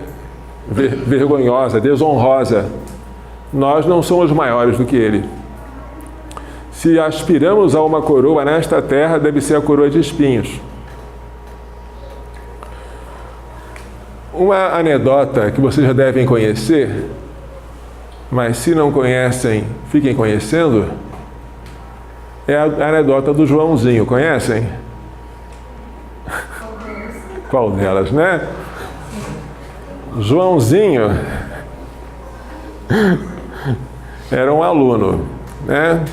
vergonhosa, desonrosa. Nós não somos maiores do que ele. Se aspiramos a uma coroa nesta terra, deve ser a coroa de espinhos. Uma anedota que vocês já devem conhecer, mas se não conhecem, fiquem conhecendo, é a anedota do Joãozinho. Conhecem? Qual delas, né? Joãozinho era um aluno, né?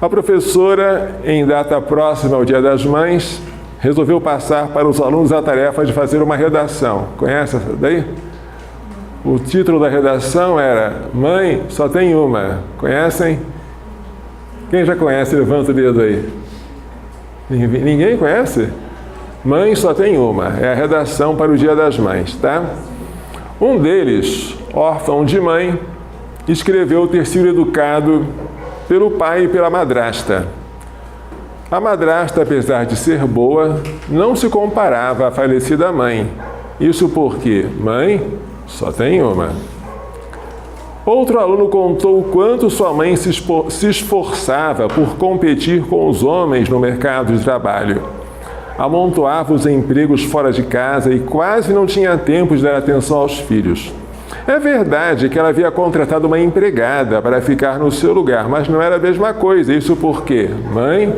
A professora, em data próxima ao Dia das Mães, resolveu passar para os alunos a tarefa de fazer uma redação. Conhece essa daí? O título da redação era Mãe, só tem uma. Conhecem? Quem já conhece, levanta o dedo aí. Ninguém conhece? Mãe, só tem uma. É a redação para o Dia das Mães, tá? Um deles, órfão de mãe, escreveu ter sido educado pelo pai e pela madrasta. A madrasta, apesar de ser boa, não se comparava à falecida mãe. Isso porque mãe só tem uma. Outro aluno contou o quanto sua mãe se esforçava por competir com os homens no mercado de trabalho. Amontoava os empregos fora de casa e quase não tinha tempo de dar atenção aos filhos. É verdade que ela havia contratado uma empregada para ficar no seu lugar, mas não era a mesma coisa. Isso porque mãe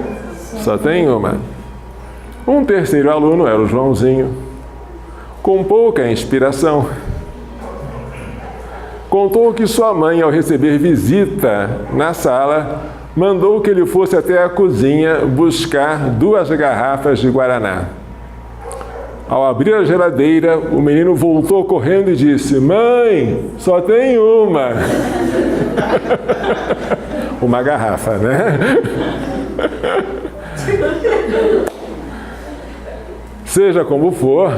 só tem uma. Um terceiro aluno era o Joãozinho, com pouca inspiração. Contou que sua mãe, ao receber visita na sala, mandou que ele fosse até a cozinha buscar 2 garrafas de Guaraná. Ao abrir a geladeira, o menino voltou correndo e disse: Mãe, só tem uma. Uma garrafa, né? Seja como for,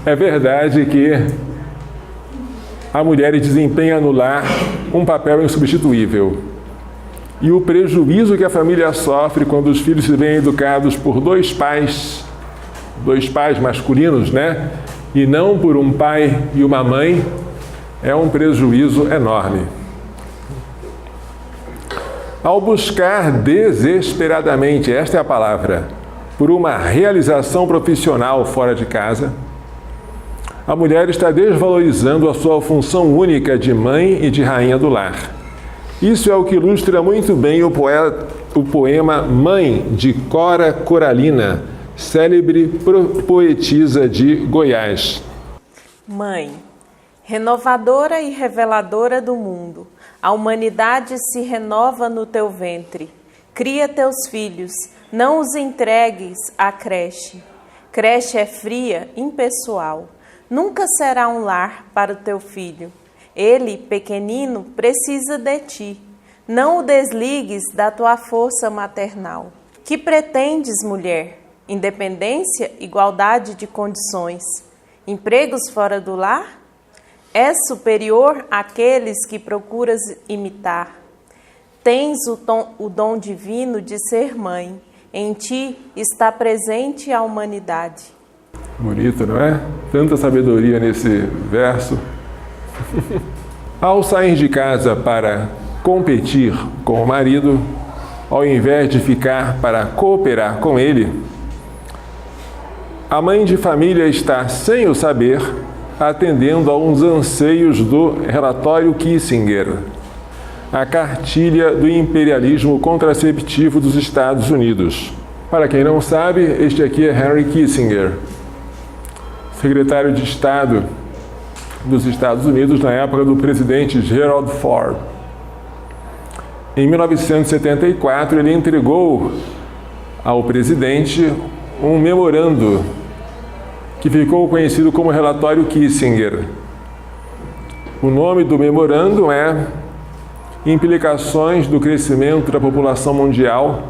é verdade que a mulher desempenha no lar um papel insubstituível. E o prejuízo que a família sofre quando os filhos se veem educados por dois pais masculinos, né? E não por um pai e uma mãe, é um prejuízo enorme. Ao buscar desesperadamente, esta é a palavra, por uma realização profissional fora de casa, a mulher está desvalorizando a sua função única de mãe e de rainha do lar. Isso é o que ilustra muito bem o poema Mãe, de Cora Coralina, célebre poetisa de Goiás. Mãe, renovadora e reveladora do mundo, a humanidade se renova no teu ventre. Cria teus filhos, não os entregues à creche. Creche é fria, impessoal. Nunca será um lar para o teu filho. Ele, pequenino, precisa de ti. Não o desligues da tua força maternal. Que pretendes, mulher? Independência, igualdade de condições. Empregos fora do lar? És superior àqueles que procuras imitar. Tens o dom divino de ser mãe. Em ti está presente a humanidade. Bonito, não é? Tanta sabedoria nesse verso. Ao sair de casa para competir com o marido, ao invés de ficar para cooperar com ele, a mãe de família está, sem o saber, atendendo a uns anseios do relatório Kissinger, a cartilha do imperialismo contraceptivo dos Estados Unidos. Para quem não sabe, este aqui é Henry Kissinger, secretário de Estado dos Estados Unidos na época do presidente Gerald Ford. Em 1974, ele entregou ao presidente um memorando que ficou conhecido como Relatório Kissinger. O nome do memorando é Implicações do crescimento da população mundial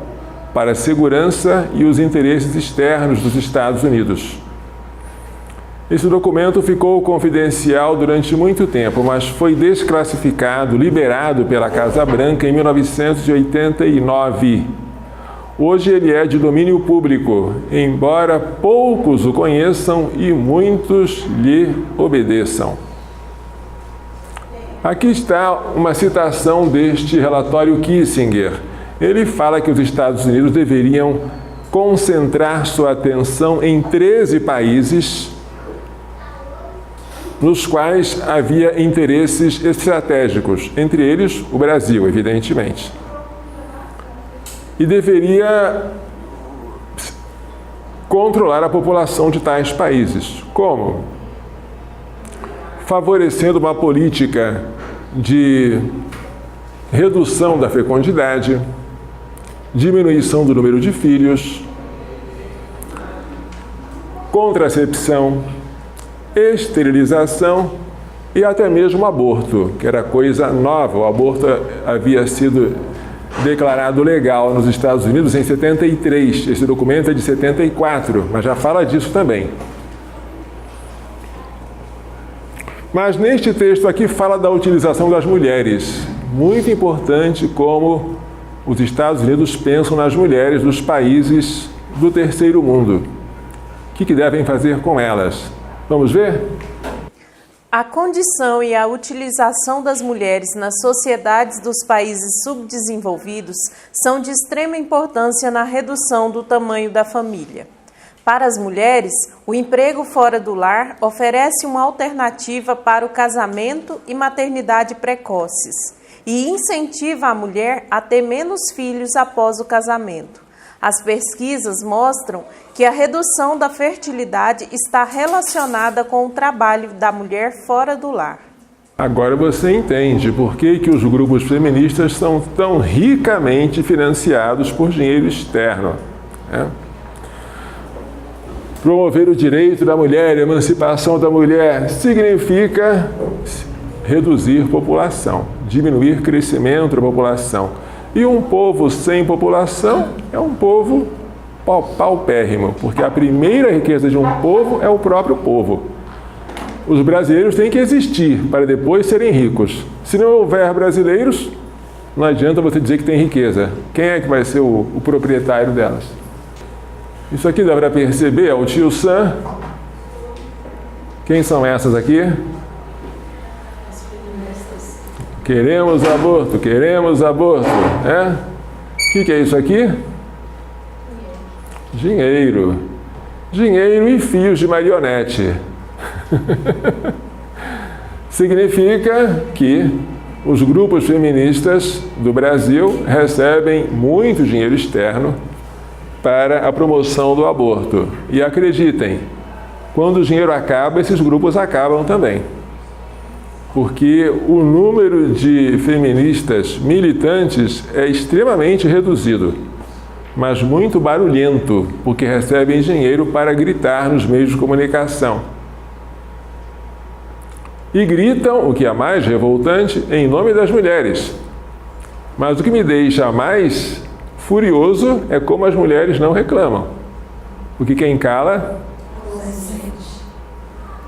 para a segurança e os interesses externos dos Estados Unidos. Esse documento ficou confidencial durante muito tempo, mas foi desclassificado, liberado pela Casa Branca em 1989. Hoje ele é de domínio público, embora poucos o conheçam e muitos lhe obedeçam. Aqui está uma citação deste relatório Kissinger. Ele fala que os Estados Unidos deveriam concentrar sua atenção em 13 países nos quais havia interesses estratégicos, entre eles o Brasil, evidentemente. E deveria controlar a população de tais países. Como? Favorecendo uma política de redução da fecundidade, diminuição do número de filhos, contracepção, esterilização e até mesmo aborto, que era coisa nova. O aborto havia sido declarado legal nos Estados Unidos em 73. Esse documento é de 74, mas já fala disso também. Mas neste texto aqui fala da utilização das mulheres. Muito importante como os Estados Unidos pensam nas mulheres dos países do terceiro mundo. O que devem fazer com elas? Vamos ver? A condição e a utilização das mulheres nas sociedades dos países subdesenvolvidos são de extrema importância na redução do tamanho da família. Para as mulheres, o emprego fora do lar oferece uma alternativa para o casamento e maternidade precoces e incentiva a mulher a ter menos filhos após o casamento. As pesquisas mostram que a redução da fertilidade está relacionada com o trabalho da mulher fora do lar. Agora você entende por que os grupos feministas são tão ricamente financiados por dinheiro externo, né? Promover o direito da mulher, a emancipação da mulher, significa reduzir população, diminuir crescimento da população. E um povo sem população é um povo paupérrimo, porque a primeira riqueza de um povo é o próprio povo. Os brasileiros têm que existir para depois serem ricos. Se não houver brasileiros, não adianta você dizer que tem riqueza. Quem é que vai ser o proprietário delas? Isso aqui dá para perceber, é o tio Sam. Quem são essas aqui? Queremos aborto, queremos aborto. É? O que é isso aqui? Dinheiro. Dinheiro e fios de marionete. Significa que os grupos feministas do Brasil recebem muito dinheiro externo para a promoção do aborto. E acreditem, quando o dinheiro acaba, esses grupos acabam também. Porque o número de feministas militantes é extremamente reduzido, mas muito barulhento, porque recebem dinheiro para gritar nos meios de comunicação. E gritam, o que é mais revoltante, em nome das mulheres. Mas o que me deixa mais furioso é como as mulheres não reclamam. Porque quem cala...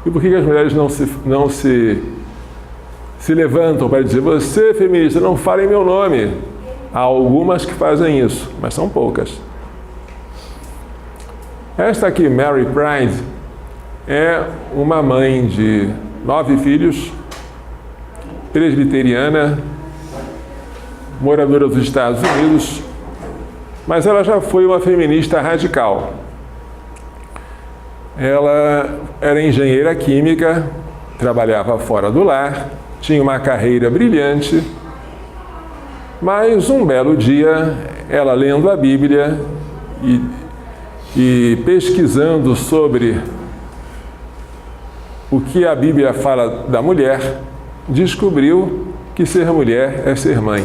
E por que as mulheres não se levantam para dizer: você, feminista, não fale em meu nome? Há algumas que fazem isso, mas são poucas. Esta aqui, Mary Pride, é uma mãe de 9 filhos, presbiteriana, moradora dos Estados Unidos, mas ela já foi uma feminista radical. Ela era engenheira química, trabalhava fora do lar, tinha uma carreira brilhante, mas um belo dia, ela lendo a Bíblia e pesquisando sobre o que a Bíblia fala da mulher, descobriu que ser mulher é ser mãe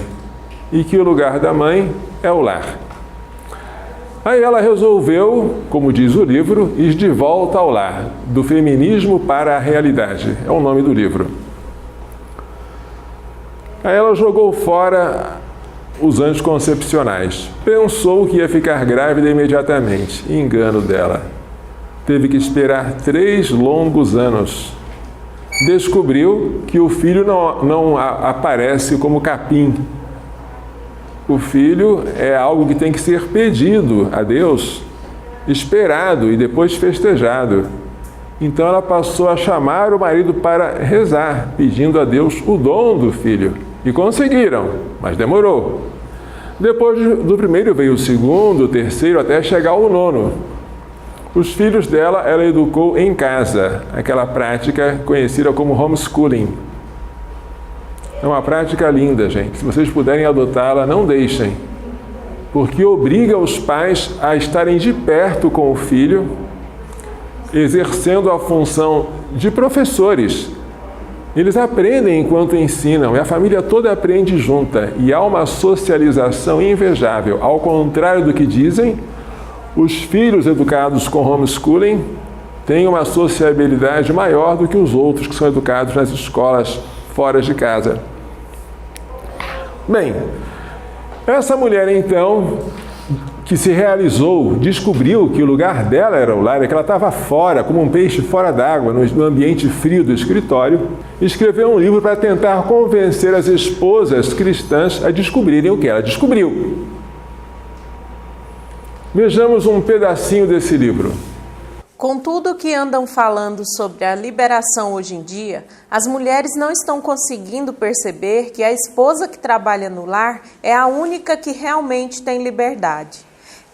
e que o lugar da mãe é o lar. Aí ela resolveu, como diz o livro, ir de volta ao lar, do feminismo para a realidade. É o nome do livro. Aí ela jogou fora os anticoncepcionais. Pensou que ia ficar grávida imediatamente. Engano dela. Teve que esperar 3 longos anos. Descobriu que o filho não aparece como capim. O filho é algo que tem que ser pedido a Deus, esperado e depois festejado. Então ela passou a chamar o marido para rezar, pedindo a Deus o dom do filho. E conseguiram, mas demorou. Depois do primeiro veio o segundo, o terceiro, até chegar ao 9º. Os filhos dela, ela educou em casa, aquela prática conhecida como homeschooling. É uma prática linda, gente. Se vocês puderem adotá-la, não deixem. Porque obriga os pais a estarem de perto com o filho, exercendo a função de professores. Eles aprendem enquanto ensinam, e a família toda aprende junta. E há uma socialização invejável. Ao contrário do que dizem, os filhos educados com homeschooling têm uma sociabilidade maior do que os outros que são educados nas escolas fora de casa. Bem, essa mulher então, que se realizou, descobriu que o lugar dela era o lar, que ela estava fora, como um peixe fora d'água, no ambiente frio do escritório, escreveu um livro para tentar convencer as esposas cristãs a descobrirem o que ela descobriu. Vejamos um pedacinho desse livro. Com tudo que andam falando sobre a liberação hoje em dia, as mulheres não estão conseguindo perceber que a esposa que trabalha no lar é a única que realmente tem liberdade.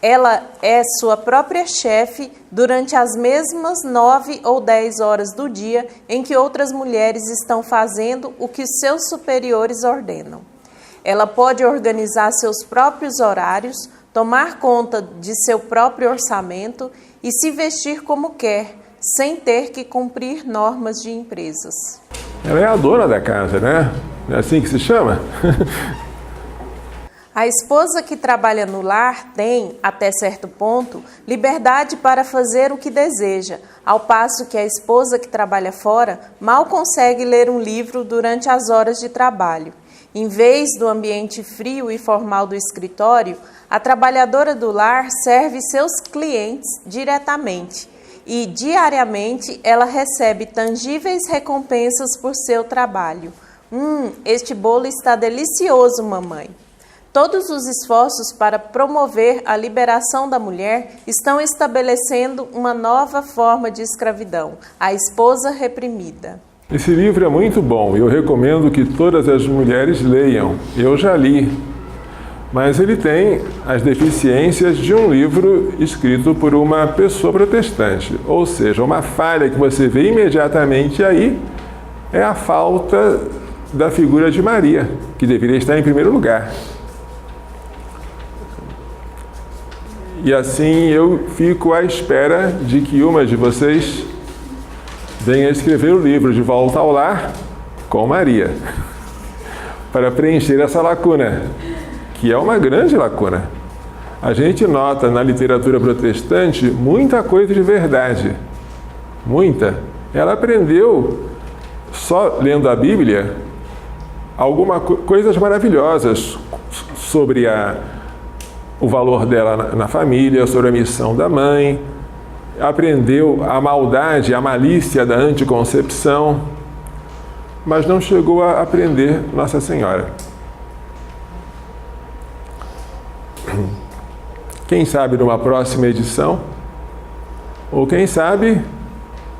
Ela é sua própria chefe durante as mesmas 9 ou 10 horas do dia em que outras mulheres estão fazendo o que seus superiores ordenam. Ela pode organizar seus próprios horários, tomar conta de seu próprio orçamento e se vestir como quer, sem ter que cumprir normas de empresas. Ela é a dona da casa, né? Não é assim que se chama? A esposa que trabalha no lar tem, até certo ponto, liberdade para fazer o que deseja, ao passo que a esposa que trabalha fora mal consegue ler um livro durante as horas de trabalho. Em vez do ambiente frio e formal do escritório, a trabalhadora do lar serve seus clientes diretamente e, diariamente, ela recebe tangíveis recompensas por seu trabalho. Este bolo está delicioso, mamãe. Todos os esforços para promover a liberação da mulher estão estabelecendo uma nova forma de escravidão, a esposa reprimida. Esse livro é muito bom e eu recomendo que todas as mulheres leiam. Eu já li, mas ele tem as deficiências de um livro escrito por uma pessoa protestante. Ou seja, uma falha que você vê imediatamente aí é a falta da figura de Maria, que deveria estar em primeiro lugar. E assim eu fico à espera de que uma de vocês venha escrever o livro De Volta ao Lar com Maria, para preencher essa lacuna, que é uma grande lacuna. A gente nota na literatura protestante muita coisa de verdade, muita. Ela aprendeu, só lendo a Bíblia, coisas maravilhosas sobre o valor dela na família, sobre a missão da mãe, aprendeu a maldade, a malícia da anticoncepção, mas não chegou a aprender Nossa Senhora. Quem sabe numa próxima edição, ou quem sabe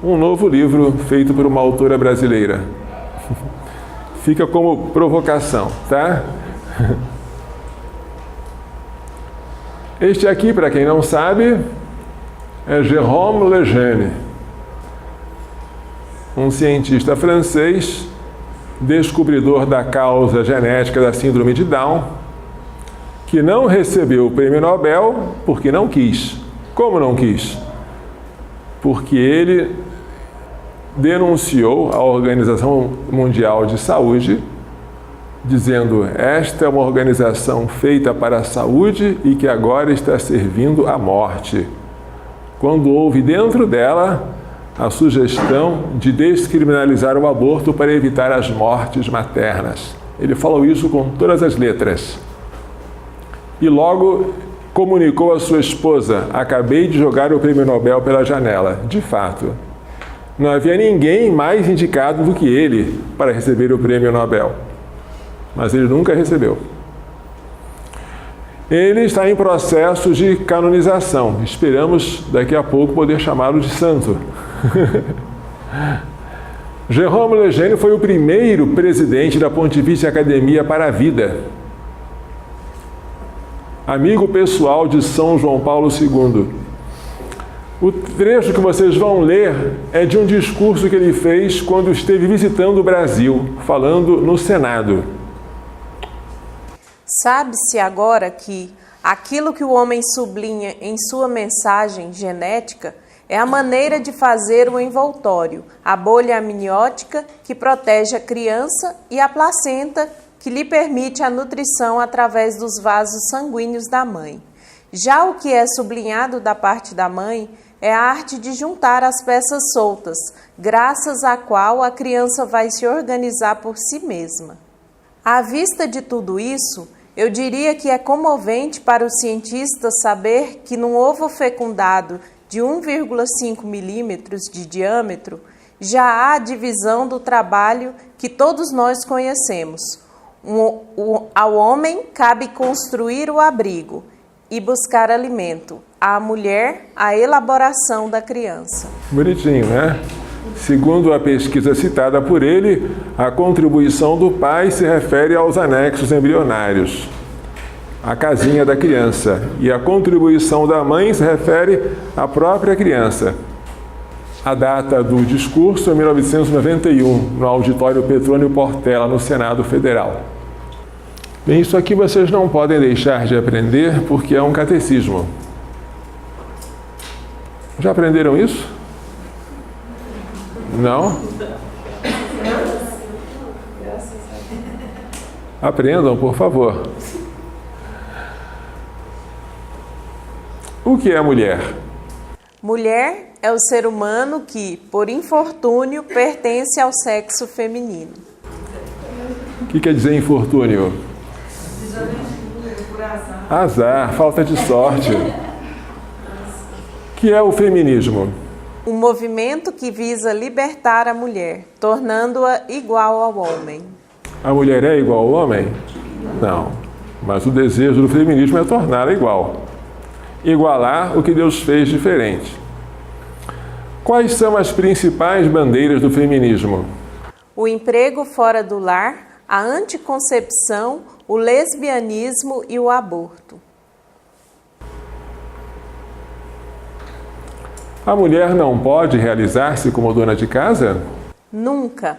um novo livro feito por uma autora brasileira. Fica como provocação, tá? Este aqui, para quem não sabe, é Jérôme Lejeune, um cientista francês, descobridor da causa genética da síndrome de Down, que não recebeu o prêmio Nobel porque não quis. Como não quis? Porque ele denunciou a Organização Mundial de Saúde, dizendo: esta é uma organização feita para a saúde e que agora está servindo à morte. Quando houve dentro dela a sugestão de descriminalizar o aborto para evitar as mortes maternas. Ele falou isso com todas as letras. E logo comunicou à sua esposa: acabei de jogar o prêmio Nobel pela janela. De fato, não havia ninguém mais indicado do que ele para receber o prêmio Nobel. Mas ele nunca recebeu. Ele está em processo de canonização. Esperamos daqui a pouco poder chamá-lo de santo. Jérôme Lejeune foi o primeiro presidente da Pontifícia Academia para a Vida. Amigo pessoal de São João Paulo II. O trecho que vocês vão ler é de um discurso que ele fez quando esteve visitando o Brasil, falando no Senado. Sabe-se agora que aquilo que o homem sublinha em sua mensagem genética é a maneira de fazer o envoltório, a bolha amniótica que protege a criança e a placenta que lhe permite a nutrição através dos vasos sanguíneos da mãe. Já o que é sublinhado da parte da mãe é a arte de juntar as peças soltas, graças à qual a criança vai se organizar por si mesma. À vista de tudo isso, eu diria que é comovente para o cientista saber que num ovo fecundado de 1,5 milímetros de diâmetro já há a divisão do trabalho que todos nós conhecemos. Ao homem cabe construir o abrigo e buscar alimento, à mulher a elaboração da criança. Bonitinho, né? Segundo a pesquisa citada por ele, a contribuição do pai se refere aos anexos embrionários, a casinha da criança, e a contribuição da mãe se refere à própria criança. A data do discurso é 1991, no auditório Petrônio Portela, no Senado Federal. Bem, isso aqui vocês não podem deixar de aprender porque é um catecismo. Já aprenderam isso? Não? Aprendam, por favor. O que é a mulher? Mulher é o ser humano que, por infortúnio, pertence ao sexo feminino. O que quer dizer infortúnio? Azar, falta de sorte. O que é o feminismo? Um movimento que visa libertar a mulher, tornando-a igual ao homem. A mulher é igual ao homem? Não. Mas o desejo do feminismo é torná-la igual. Igualar o que Deus fez diferente. Quais são as principais bandeiras do feminismo? O emprego fora do lar, a anticoncepção, o lesbianismo e o aborto. A mulher não pode realizar-se como dona de casa? Nunca.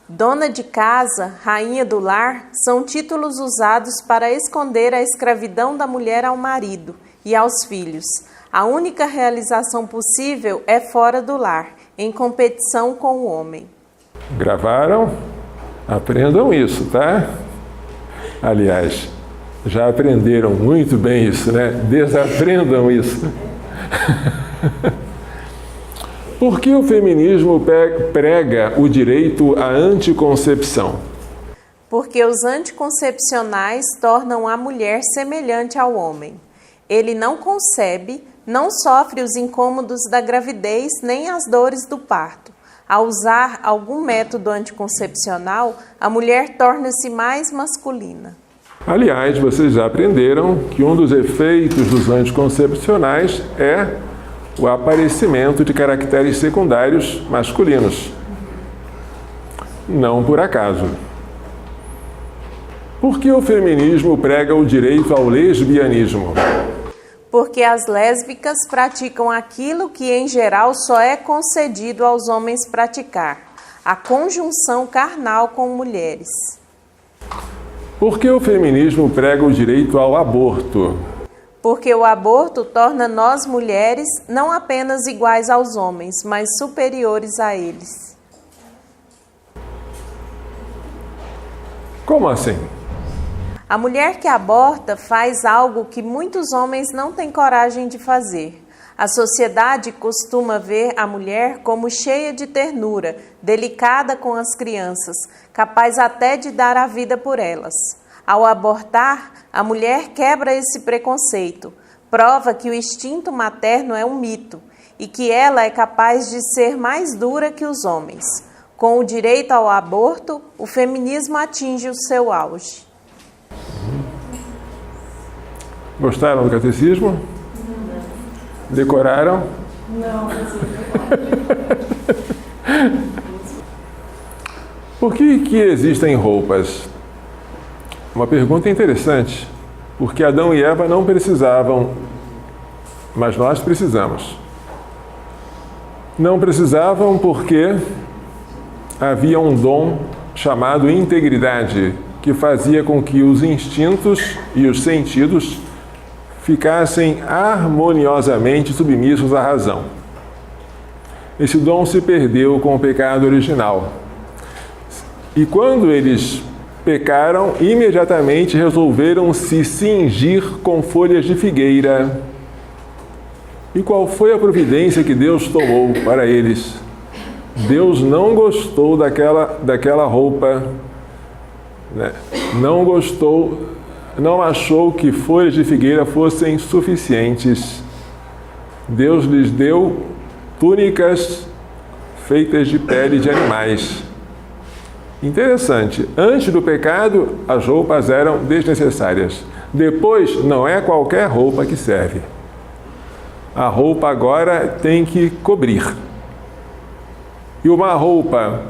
Dona de casa, rainha do lar, são títulos usados para esconder a escravidão da mulher ao marido e aos filhos. A única realização possível é fora do lar, em competição com o homem. Gravaram? Aprendam isso, tá? Aliás, já aprenderam muito bem isso, né? Desaprendam isso. Por que o feminismo prega o direito à anticoncepção? Porque os anticoncepcionais tornam a mulher semelhante ao homem. Ele não concebe, não sofre os incômodos da gravidez nem as dores do parto. Ao usar algum método anticoncepcional, a mulher torna-se mais masculina. Aliás, vocês já aprenderam que um dos efeitos dos anticoncepcionais é o aparecimento de caracteres secundários masculinos. Não por acaso. Por que o feminismo prega o direito ao lesbianismo? Porque as lésbicas praticam aquilo que, em geral, só é concedido aos homens praticar: a conjunção carnal com mulheres. Por que o feminismo prega o direito ao aborto? Porque o aborto torna nós mulheres não apenas iguais aos homens, mas superiores a eles. Como assim? A mulher que aborta faz algo que muitos homens não têm coragem de fazer. A sociedade costuma ver a mulher como cheia de ternura, delicada com as crianças, capaz até de dar a vida por elas. Ao abortar, a mulher quebra esse preconceito, prova que o instinto materno é um mito e que ela é capaz de ser mais dura que os homens. Com o direito ao aborto, o feminismo atinge o seu auge. Gostaram do catecismo? Decoraram? Não. Por que existem roupas? Uma pergunta interessante, porque Adão e Eva não precisavam, mas nós precisamos. Não precisavam porque havia um dom chamado integridade, que fazia com que os instintos e os sentidos ficassem harmoniosamente submissos à razão. Esse dom se perdeu com o pecado original. E quando eles pecaram, imediatamente resolveram se cingir com folhas de figueira. E qual foi a providência que Deus tomou para eles? Deus não gostou daquela roupa, né? Não achou que folhas de figueira fossem suficientes. Deus lhes deu túnicas feitas de pele de animais. Interessante, antes do pecado, as roupas eram desnecessárias. Depois, não é qualquer roupa que serve. A roupa agora tem que cobrir. E uma roupa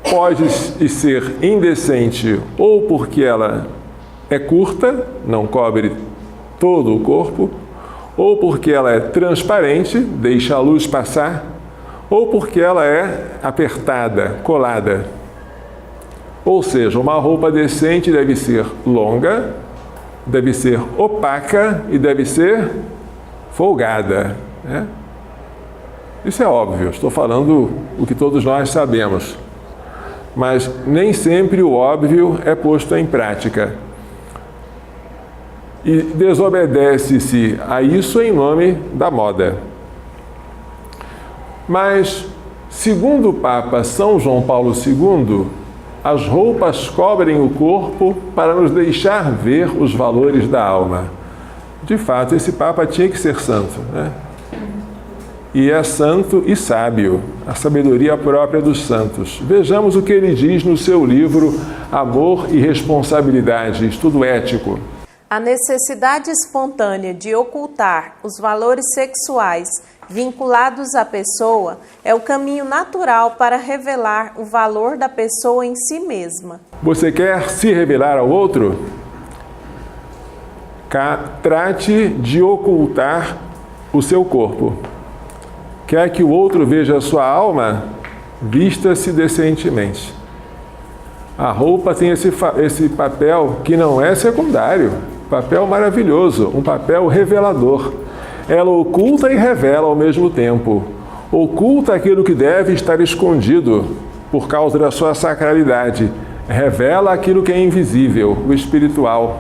pode ser indecente ou porque ela é curta, não cobre todo o corpo, ou porque ela é transparente, deixa a luz passar, ou porque ela é apertada, colada. Ou seja, uma roupa decente deve ser longa, deve ser opaca e deve ser folgada, né? Isso é óbvio, estou falando o que todos nós sabemos. Mas nem sempre o óbvio é posto em prática. E desobedece-se a isso em nome da moda. Mas, segundo o Papa São João Paulo II, as roupas cobrem o corpo para nos deixar ver os valores da alma. De fato, esse Papa tinha que ser santo, né? E é santo e sábio, a sabedoria própria dos santos. Vejamos o que ele diz no seu livro Amor e Responsabilidade, Estudo Ético. A necessidade espontânea de ocultar os valores sexuais vinculados à pessoa é o caminho natural para revelar o valor da pessoa em si mesma. Você quer se revelar ao outro? Trate de ocultar o seu corpo. Quer que o outro veja a sua alma? Vista-se decentemente. A roupa tem esse papel que não é secundário, papel maravilhoso, um papel revelador. Ela oculta e revela ao mesmo tempo. Oculta aquilo que deve estar escondido por causa da sua sacralidade. Revela aquilo que é invisível, o espiritual.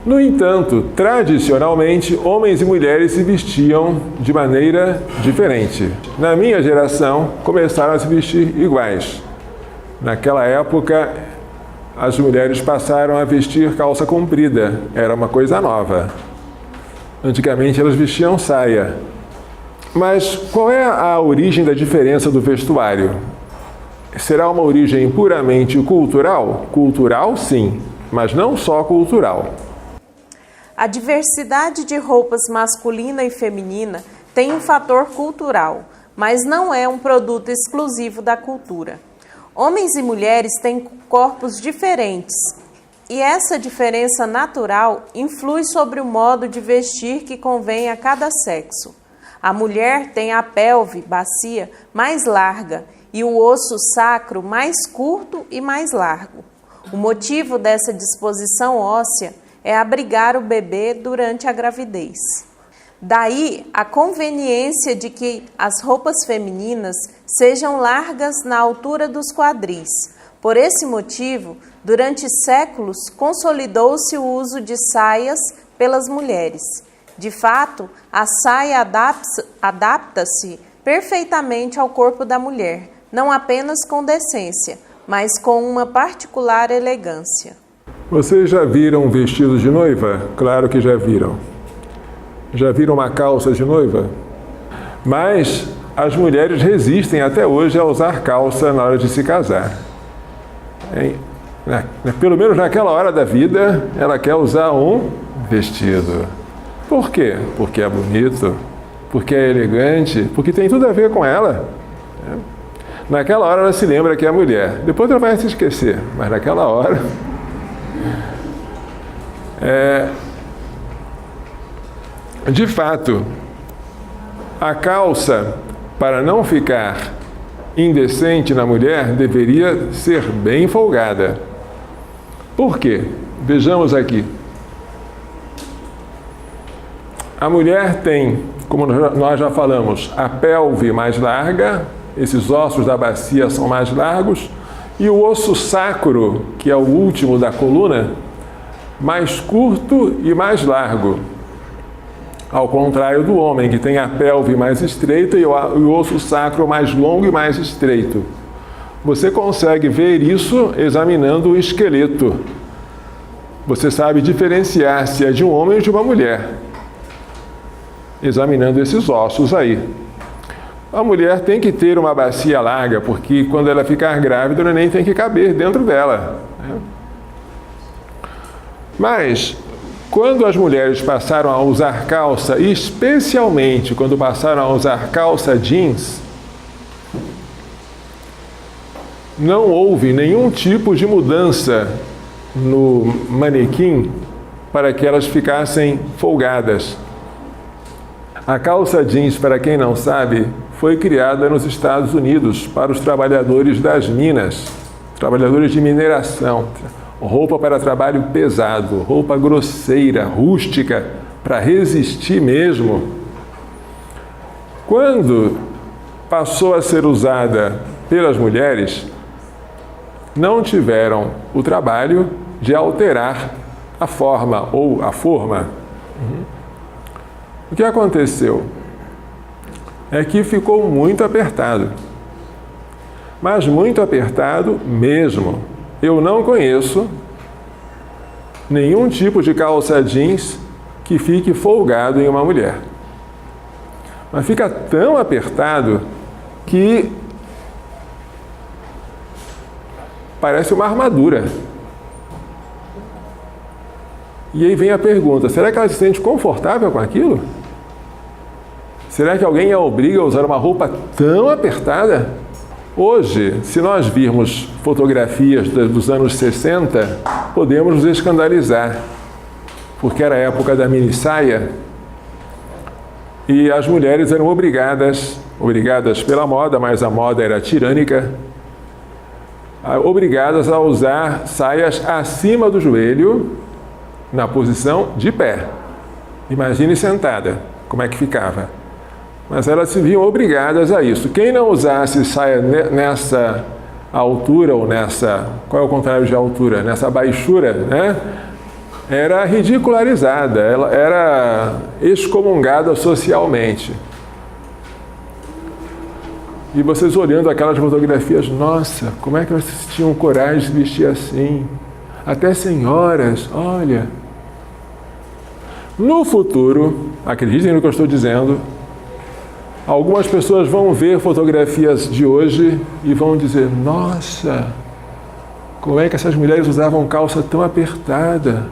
No entanto, tradicionalmente, homens e mulheres se vestiam de maneira diferente. Na minha geração, começaram a se vestir iguais. Naquela época, as mulheres passaram a vestir calça comprida. Era uma coisa nova. Antigamente, elas vestiam saia. Mas qual é a origem da diferença do vestuário? Será uma origem puramente cultural? Cultural, sim, mas não só cultural. A diversidade de roupas masculina e feminina tem um fator cultural, mas não é um produto exclusivo da cultura. Homens e mulheres têm corpos diferentes, e essa diferença natural influi sobre o modo de vestir que convém a cada sexo. A mulher tem a pelve, bacia, mais larga e o osso sacro mais curto e mais largo. O motivo dessa disposição óssea é abrigar o bebê durante a gravidez. Daí a conveniência de que as roupas femininas sejam largas na altura dos quadris. Por esse motivo, durante séculos, consolidou-se o uso de saias pelas mulheres. De fato, a saia adapta-se perfeitamente ao corpo da mulher, não apenas com decência, mas com uma particular elegância. Vocês já viram um vestido de noiva? Claro que já viram. Já viram uma calça de noiva? Mas as mulheres resistem até hoje a usar calça na hora de se casar. Pelo menos naquela hora da vida, ela quer usar um vestido. Por quê? Porque é bonito, porque é elegante, porque tem tudo a ver com ela. Naquela hora ela se lembra que é mulher. Depois ela vai se esquecer, mas naquela hora... De fato, a calça, para não ficar indecente na mulher, deveria ser bem folgada. Por quê? Vejamos aqui. A mulher tem, como nós já falamos, a pelve mais larga, esses ossos da bacia são mais largos, e o osso sacro, que é o último da coluna, mais curto e mais largo. Ao contrário do homem, que tem a pelve mais estreita e o osso sacro mais longo e mais estreito. Você consegue ver isso examinando o esqueleto. Você sabe diferenciar se é de um homem ou de uma mulher, examinando esses ossos aí. A mulher tem que ter uma bacia larga, porque quando ela ficar grávida, o neném tem que caber dentro dela. Mas, quando as mulheres passaram a usar calça, e especialmente quando passaram a usar calça jeans, não houve nenhum tipo de mudança no manequim para que elas ficassem folgadas. A calça jeans, para quem não sabe, foi criada nos Estados Unidos para os trabalhadores das minas, trabalhadores de mineração. Roupa para trabalho pesado, roupa grosseira, rústica, para resistir mesmo. Quando passou a ser usada pelas mulheres, não tiveram o trabalho de alterar a forma ou a forma. O que aconteceu? É que ficou muito apertado. Mas muito apertado mesmo. Eu não conheço nenhum tipo de calça jeans que fique folgado em uma mulher. Mas fica tão apertado que parece uma armadura. E aí vem a pergunta, será que ela se sente confortável com aquilo? Será que alguém a obriga a usar uma roupa tão apertada? Hoje, se nós virmos fotografias dos anos 60, podemos nos escandalizar, porque era a época da minissaia e as mulheres eram obrigadas pela moda, mas a moda era tirânica, obrigadas a usar saias acima do joelho, na posição de pé. Imagine sentada, como é que ficava. Mas elas se viam obrigadas a isso. Quem não usasse saia nessa altura, ou nessa... Qual é o contrário de altura? Nessa baixura, né? Era ridicularizada, ela era excomungada socialmente. E vocês olhando aquelas fotografias, nossa, como é que vocês tinham coragem de se vestir assim? Até senhoras, olha. No futuro, acreditem no que eu estou dizendo, algumas pessoas vão ver fotografias de hoje e vão dizer, nossa, como é que essas mulheres usavam calça tão apertada?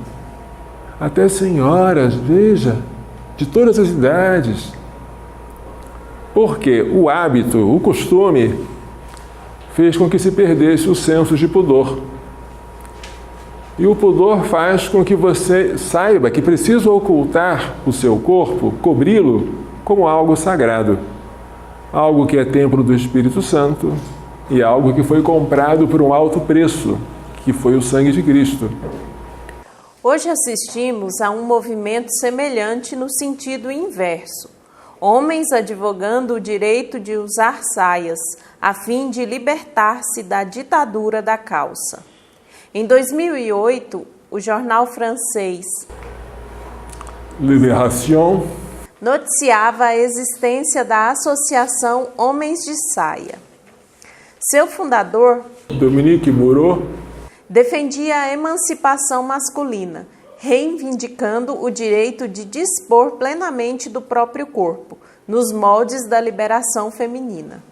Até senhoras, veja, de todas as idades. Porque o hábito, o costume, fez com que se perdesse o senso de pudor. E o pudor faz com que você saiba que precisa ocultar o seu corpo, cobri-lo, como algo sagrado. Algo que é templo do Espírito Santo e algo que foi comprado por um alto preço, que foi o sangue de Cristo. Hoje assistimos a um movimento semelhante no sentido inverso. Homens advogando o direito de usar saias, a fim de libertar-se da ditadura da calça. Em 2008, o jornal francês Libération noticiava a existência da Associação Homens de Saia. Seu fundador, Dominique Moreau, defendia a emancipação masculina, reivindicando o direito de dispor plenamente do próprio corpo, nos moldes da liberação feminina.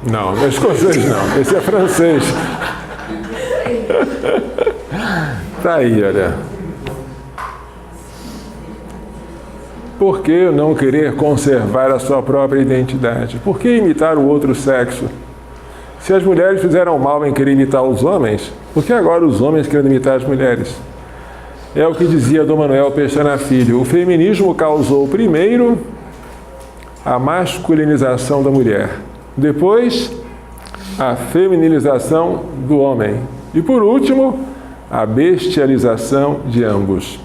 Não, não é escocês não, esse é francês. Tá aí, olha. Por que não querer conservar a sua própria identidade? Por que imitar o outro sexo? Se as mulheres fizeram mal em querer imitar os homens, por que agora os homens querem imitar as mulheres? É o que dizia Dom Manuel Pestana Filho. O feminismo causou primeiro a masculinização da mulher, depois a feminilização do homem e, por último, a bestialização de ambos.